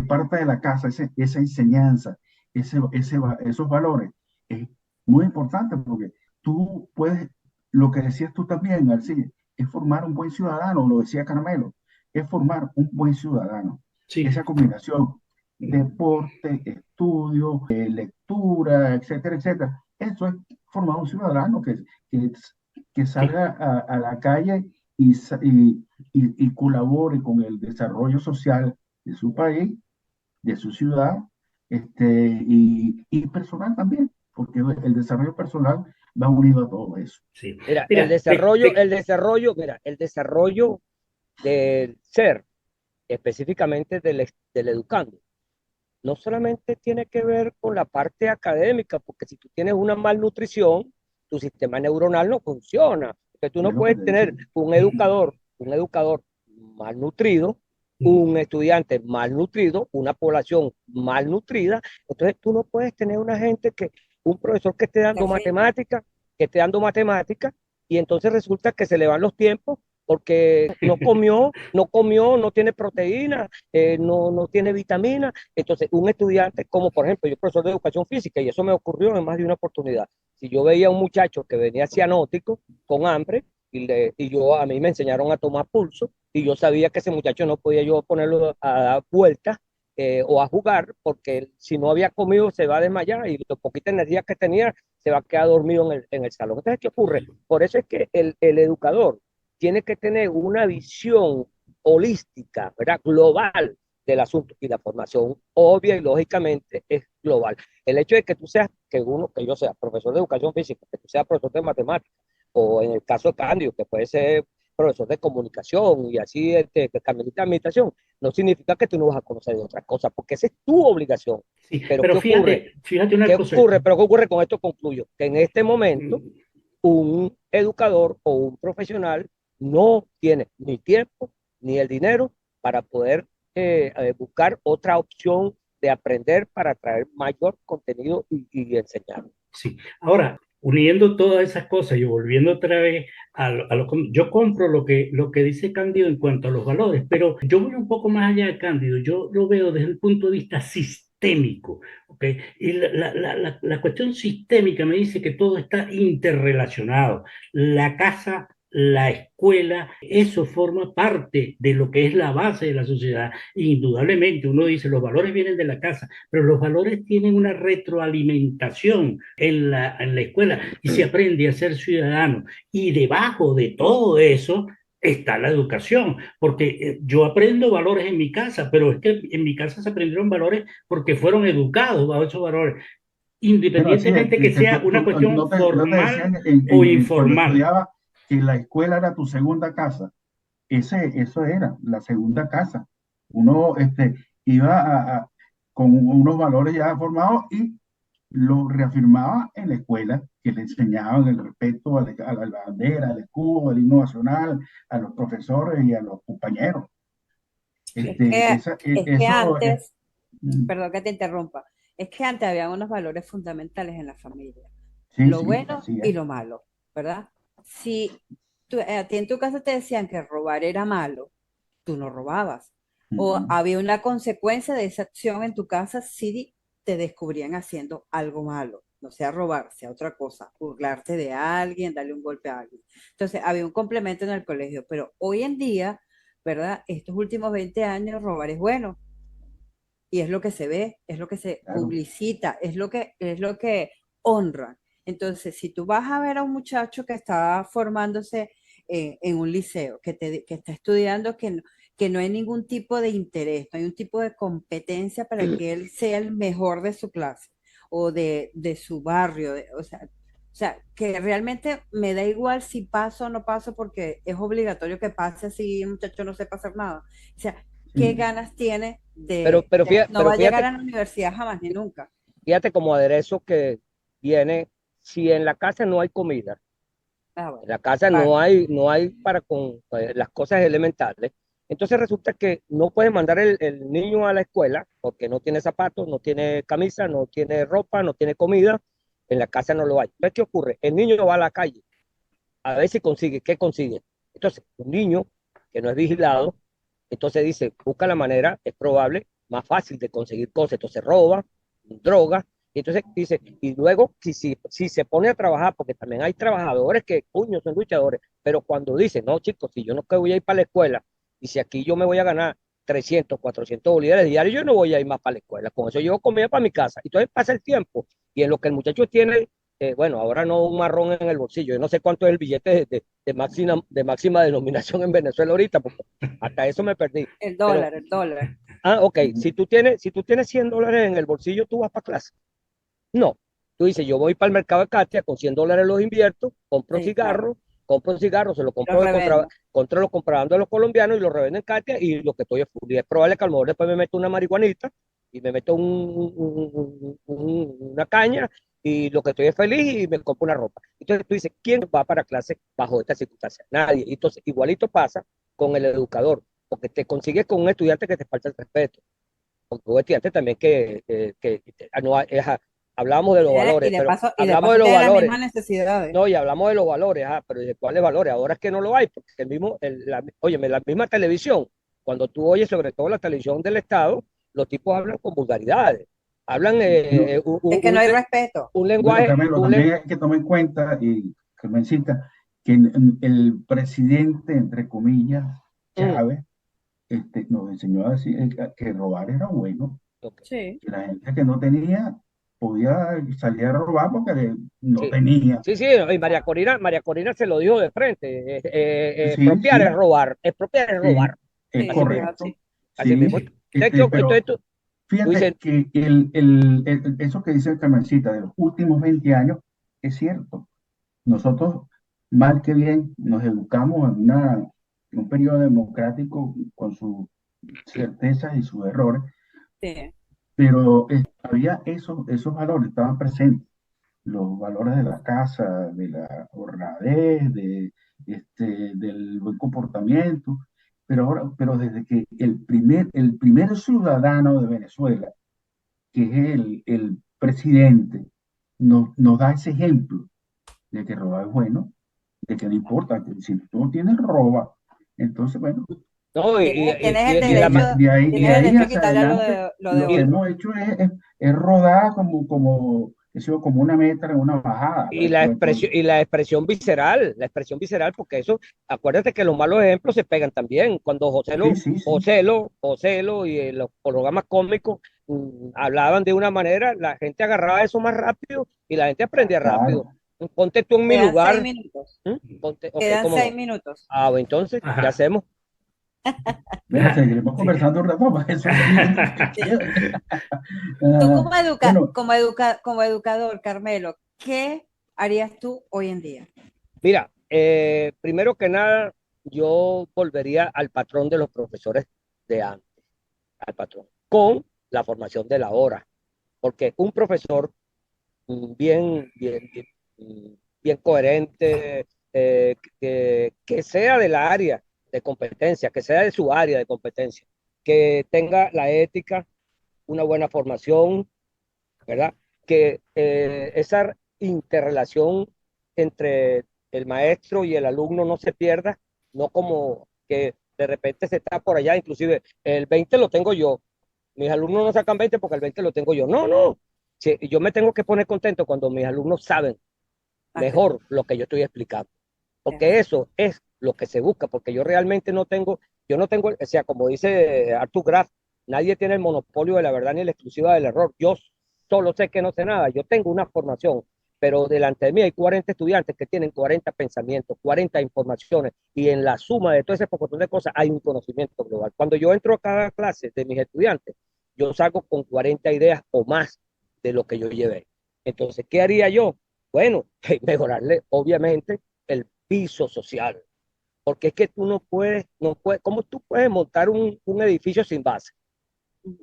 parte de la casa, esa enseñanza, esos valores, es muy importante porque tú puedes, lo que decías tú también, García, es formar un buen ciudadano, lo decía Carmelo, es formar un buen ciudadano. Sí, Esa combinación, deporte, estudio, lectura, etcétera, etcétera. Eso es formar un ciudadano que, que sí. salga a la calle y colabore con el desarrollo social de su país, de su ciudad, y personal también, porque el desarrollo personal va unido a todo eso. Sí. Mira, Mira, mira, el desarrollo del ser, específicamente del educando, no solamente tiene que ver con la parte académica, porque si tú tienes una malnutrición, tu sistema neuronal no funciona. Porque tú Es no lo que puedes te tener decía. un educador malnutrido, un estudiante malnutrido, una población malnutrida. Entonces tú no puedes tener una gente un profesor Terrible. que esté dando matemática, y entonces resulta que se le van los tiempos porque no comió, no tiene proteína, no tiene vitamina. Entonces, un estudiante, como por ejemplo, yo profesor de educación física, y eso me ocurrió en más de una oportunidad. Si yo veía a un muchacho que venía cianótico, con hambre, a mí me enseñaron a tomar pulso, y yo sabía que ese muchacho no podía yo ponerlo a dar vueltas o a jugar, porque si no había comido se va a desmayar, y la poquita energía que tenía se va a quedar dormido en el salón. Entonces, ¿qué ocurre? Por eso es que el educador tiene que tener una visión holística, ¿verdad? Global del asunto, y la formación obvia y lógicamente es global. El hecho de que tú seas, que yo sea profesor de educación física, que tú seas profesor de matemáticas, o en el caso de Candio, que puede ser profesor de comunicación y así, que Carmelita de administración, no significa que tú no vas a conocer de otras cosas, porque esa es tu obligación. Sí, Pero pero ¿qué ocurre? fíjate una ¿Qué cosa. ocurre? Pero ¿qué ocurre? Con esto concluyo, que en este momento un educador o un profesional no tiene ni tiempo ni el dinero para poder buscar otra opción de aprender para traer mayor contenido y enseñar. Sí, ahora, uniendo todas esas cosas y volviendo otra vez yo compro lo que dice Cándido en cuanto a los valores, pero yo voy un poco más allá de Cándido, yo lo veo desde el punto de vista sistémico, ¿ok? Y la cuestión sistémica me dice que todo está interrelacionado, la casa, la escuela, eso forma parte de lo que es la base de la sociedad. Indudablemente, uno dice, los valores vienen de la casa, pero los valores tienen una retroalimentación en la escuela y se aprende a ser ciudadano. Y debajo de todo eso está la educación, porque yo aprendo valores en mi casa, pero es que en mi casa se aprendieron valores porque fueron educados bajo esos valores, Bueno, así es, independientemente que sea una cuestión no te formal decían o cuando informal. estudiaba que la escuela era tu segunda casa. Eso era la segunda casa. Uno iba con unos valores ya formados y lo reafirmaba en la escuela, que le enseñaban el respeto a la bandera, al escudo, al himno nacional, a los profesores y a los compañeros. Es que, es que Eso es. antes, perdón que te interrumpa, es que antes había unos valores fundamentales en la familia, Sí, lo sí, bueno así y es. lo malo, ¿verdad? Si a ti en tu casa te decían que robar era malo, tú no robabas. O Ujú. había una consecuencia de esa acción en tu casa si te descubrían haciendo algo malo, no sea robar, sea otra cosa, burlarte de alguien, darle un golpe a alguien. Entonces, había un complemento en el colegio, pero hoy en día, ¿verdad? Estos últimos 20 años, robar es bueno y es lo que se ve, es lo que se Claro. publicita, es lo que honra. Entonces, si tú vas a ver a un muchacho que está formándose en un liceo, que está estudiando, que no hay ningún tipo de interés, no hay un tipo de competencia para que él sea el mejor de su clase o de su barrio, o sea, que realmente me da igual si paso o no paso porque es obligatorio que pase así un muchacho no sepa hacer nada. O sea, ¿qué Sí. ganas tiene Pero, pero, fíjate, no pero va a llegar fíjate, a la universidad jamás ni nunca? fíjate como aderezo que viene, si en la casa no hay comida, Ah, en bueno, la casa claro. no hay para con las cosas elementales. Entonces resulta que no puedes mandar el niño a la escuela porque no tiene zapatos, no tiene camisa, no tiene ropa, no tiene comida. En la casa no lo hay. Entonces, ¿qué ocurre? El niño va a la calle a ver si consigue. ¿Qué consigue? Entonces, un niño que no es vigilado, entonces dice, busca la manera, es probable, más fácil de conseguir cosas. Entonces roba, droga, y entonces dice, y luego si se pone a trabajar, porque también hay trabajadores que, puños, son luchadores, pero cuando dicen, no chicos, si yo no que voy a ir para la escuela, Y si aquí yo me voy a ganar 300, 400 bolívares diarios, yo no voy a ir más para la escuela. Con eso llevo comida para mi casa. Entonces pasa el tiempo. Y en lo que el muchacho tiene, bueno, ahora no un marrón en el bolsillo. Yo no sé cuánto es el billete de máxima denominación en Venezuela ahorita, porque hasta eso me perdí. El Pero, dólar, el dólar. ok, si tú tienes $100 en el bolsillo, tú vas para clase. No, tú dices, yo voy para el mercado de Katia, con $100 los invierto, Sí, claro. compro cigarros, se lo Lo compro revendo. contra los contrabando de los colombianos y lo revendo en Katia y lo que estoy es full. Y es probable que a lo mejor después me meto una marihuanita y me meto una caña y lo que estoy es feliz y me compro una ropa. Entonces tú dices, ¿quién va para clase bajo estas circunstancias? Nadie. Entonces, igualito pasa con el educador, porque te consigues con un estudiante que te falta el respeto porque un estudiante también no, hablamos de los valores, pero Y de hablamos de paso los tiene las valores, mismas necesidades. no, y hablamos de los valores, pero ¿de cuáles valores? Ahora es que no lo hay, porque óyeme, la misma televisión, cuando tú oyes sobre todo la televisión del Estado, los tipos hablan con vulgaridades, hablan No, Es que no hay respeto. un bueno, lenguaje, Carmelo, también hay que tomar en cuenta, y Carmencita, que el presidente, entre comillas, mm, Chávez, nos enseñó a decir que robar era bueno, ok, Sí. que la gente que no tenía podía salir a robar porque no sí. tenía. Sí, sí, y María Corina se lo dijo de frente, Sí, sí, expropiar es sí, robar, es Sí, así eso es mismo, así. correcto. así Sí, mismo. Entonces, pero tú dices, fíjate que eso que dice Carmencita de los últimos 20 años es cierto. Nosotros, mal que bien, nos educamos en un periodo democrático con sus certezas y sus errores, Sí. pero había esos valores, estaban presentes, los valores de la casa, de la honradez, del buen comportamiento, pero desde que el primer ciudadano de Venezuela, que es el presidente, nos da ese ejemplo de que robar es bueno, de que no importa, que si tú no tienes, roba. Entonces, bueno, no, Tienes el y la, derecho, de tienes el ahí derecho a hacia quitarle adelante, lo de lo que y, otro. hemos hecho es rodar qué sé yo, como una meta en una bajada. y la expresión, la expresión visceral, porque eso, acuérdate que los malos ejemplos se pegan también. Cuando Sí, sí, sí, Joselo y los programas cómicos hablaban de una manera, la gente agarraba eso más rápido y la gente aprendía rápido. claro. Ponte tú en mi Quedan seis lugar. minutos. Ponte, ok, Quedan cómo seis no. minutos. Ah, bueno, entonces, ¿qué Ajá. hacemos? Bueno, seguiremos Sí. conversando un rato más, esos 6 minutos que Sí. quedan. Tú Ah, bueno, como educador, Carmelo, ¿qué harías tú hoy en día? Mira, primero que nada, yo volvería al patrón de los profesores de antes, al patrón, con la formación de la hora, porque un profesor bien coherente, que sea de la área de competencia, que sea de su área de competencia, que tenga la ética, una buena formación, ¿verdad? Que esa interrelación entre el maestro y el alumno no se pierda, no como que de repente se está por allá, inclusive el 20 lo tengo yo, mis alumnos no sacan 20 porque el 20 lo tengo yo. No, no. Sí, yo me tengo que poner contento cuando mis alumnos saben Así, mejor lo que yo estoy explicando, es porque así. eso es lo que se busca, porque yo no tengo, o sea, como dice Arthur Graff, nadie tiene el monopolio de la verdad ni la exclusiva del error. Yo solo sé que no sé nada, yo tengo una formación, pero delante de mí hay 40 estudiantes que tienen 40 pensamientos, 40 informaciones, y en la suma de todo ese montón de cosas hay un conocimiento global. Cuando yo entro a cada clase de mis estudiantes, yo salgo con 40 ideas o más de lo que yo llevé. Entonces, ¿qué haría yo? Bueno, mejorarle, obviamente, el piso social, porque es que tú no puedes, ¿cómo tú puedes montar un edificio sin base?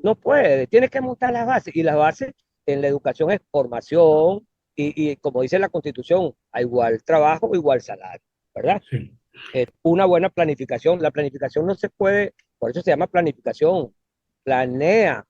No puedes, tienes que montar las bases, y las bases en la educación es formación, y como dice la Constitución, a igual trabajo, igual salario, ¿verdad? Sí. Una buena planificación, la planificación no se puede, por eso se llama planificación, planea,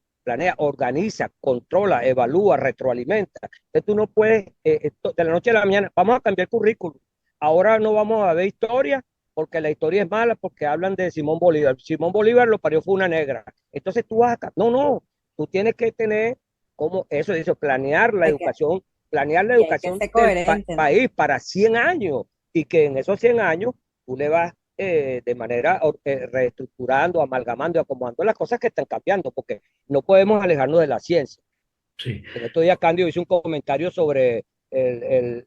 organiza, controla, evalúa, retroalimenta. Entonces tú no puedes, de la noche a la mañana, vamos a cambiar el currículum. Ahora no vamos a ver historia, porque la historia es mala, porque hablan de Simón Bolívar. Simón Bolívar lo parió fue una negra. Entonces tú vas acá. No, no, tú tienes que tener como eso, dice, Hay que, planear la y hay que educación ser del coherente, ¿no? país para 100 años, y que en esos 100 años tú le vas de manera reestructurando, amalgamando, acomodando las cosas que están cambiando, porque no podemos alejarnos de la ciencia. Sí. En estos días Cándido hizo un comentario sobre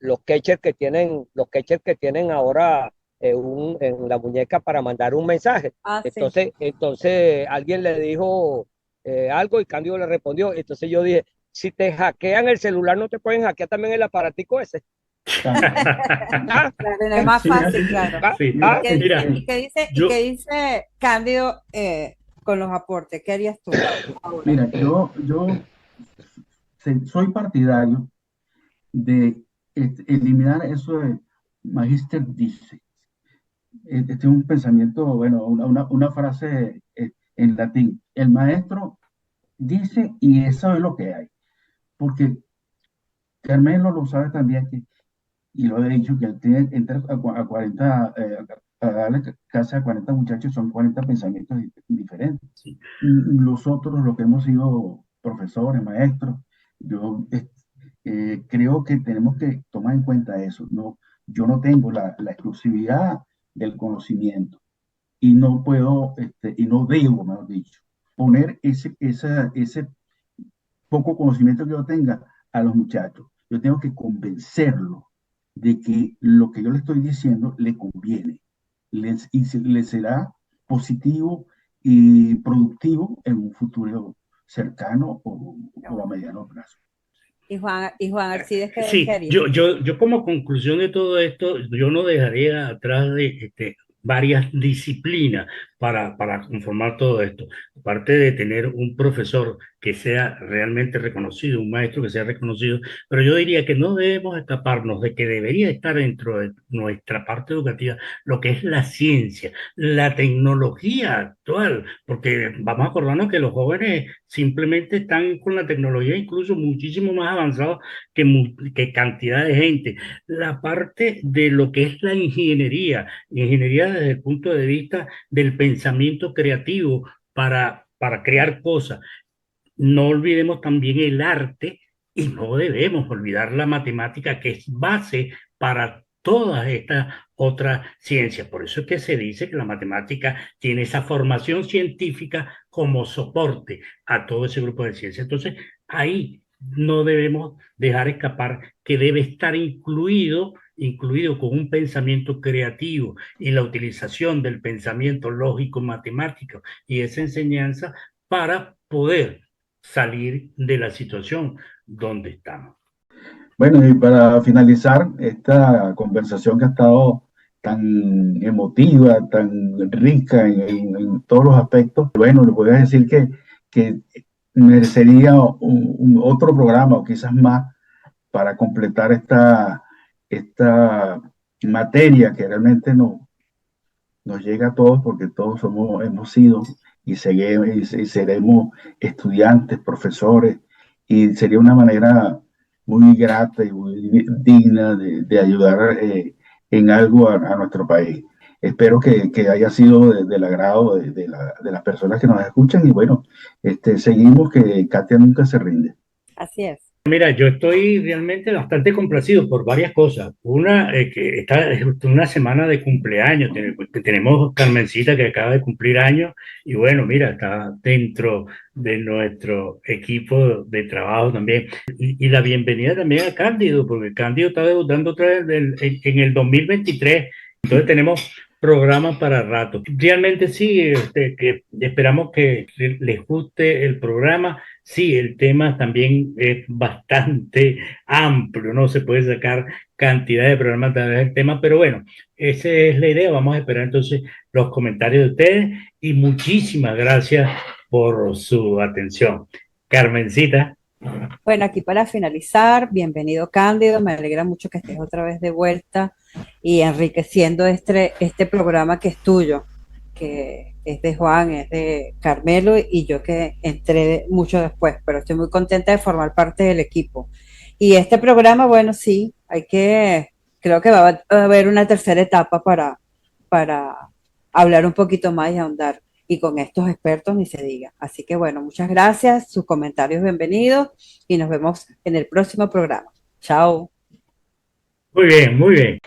los catchers que tienen ahora en la muñeca para mandar un mensaje. Sí. Entonces alguien le dijo algo y Cándido le respondió. Entonces yo dije, si te hackean el celular, ¿no te pueden hackear también el aparatico ese? Claro, es más fácil, claro. Sí. ¿Y qué dice Cándido con los aportes? ¿Qué harías tú ahora? Mira, yo soy partidario de eliminar eso de Magister dice. Este es un pensamiento, bueno, una frase en latín. El maestro dice y eso es lo que hay. Porque Carmelo lo sabe también, y lo he dicho, que él tiene entre a 40, a darle casi a 40 muchachos, son 40 pensamientos diferentes. Sí. Nosotros, los que hemos sido profesores, maestros, yo creo que tenemos que tomar en cuenta eso. No, yo no tengo la exclusividad del conocimiento y no puedo, y no debo, mejor dicho, poner ese poco conocimiento que yo tenga a los muchachos. Yo tengo que convencerlos de que lo que yo le estoy diciendo le conviene y les será positivo y productivo en un futuro cercano o a mediano plazo. Y Juan Alcides, Sí, ¿qué haría? yo como conclusión de todo esto, yo no dejaría atrás de varias disciplinas para conformar todo esto. Aparte de tener un profesor que sea realmente reconocido, un maestro que sea reconocido, pero yo diría que no debemos escaparnos de que debería estar dentro de nuestra parte educativa lo que es la ciencia, la tecnología actual, porque vamos a acordarnos que los jóvenes simplemente están con la tecnología incluso muchísimo más avanzados que cantidad de gente. La parte de lo que es la ingeniería desde el punto de vista del pensamiento creativo para crear cosas. No olvidemos también el arte y no debemos olvidar la matemática, que es base para todas estas otras ciencias. Por eso es que se dice que la matemática tiene esa formación científica como soporte a todo ese grupo de ciencias. Entonces, ahí no debemos dejar escapar que debe estar incluido con un pensamiento creativo y la utilización del pensamiento lógico matemático y esa enseñanza para poder salir de la situación donde estamos. Bueno, y para finalizar esta conversación que ha estado tan emotiva, tan rica en todos los aspectos, bueno, le voy a decir que merecería otro programa o quizás más para completar esta materia que realmente nos llega a todos porque todos hemos sido y seremos estudiantes, profesores, y sería una manera muy grata y muy digna de ayudar en algo a nuestro país. Espero que haya sido del agrado de las personas que nos escuchan y bueno, seguimos que Katia nunca se rinde. Así es. Mira, yo estoy realmente bastante complacido por varias cosas. Una, que está es una semana de cumpleaños. Tenemos Carmencita que acaba de cumplir años y bueno, mira, está dentro de nuestro equipo de trabajo también. Y la bienvenida también a Cándido, porque Cándido está debutando otra vez en el 2023. Entonces tenemos programas para rato. Realmente sí, que esperamos que les guste el programa. Sí, el tema también es bastante amplio, no se puede sacar cantidad de programas a través del tema, pero bueno, esa es la idea. Vamos a esperar entonces los comentarios de ustedes y muchísimas gracias por su atención. Carmencita. Bueno, aquí para finalizar, bienvenido Cándido, me alegra mucho que estés otra vez de vuelta y enriqueciendo este programa que es tuyo, que es de Juan, es de Carmelo y yo que entré mucho después, pero estoy muy contenta de formar parte del equipo. Y este programa, bueno, sí, creo que va a haber una tercera etapa para hablar un poquito más y ahondar. Y con estos expertos ni se diga. Así que bueno, muchas gracias, sus comentarios bienvenidos y nos vemos en el próximo programa. Chao. Muy bien, muy bien.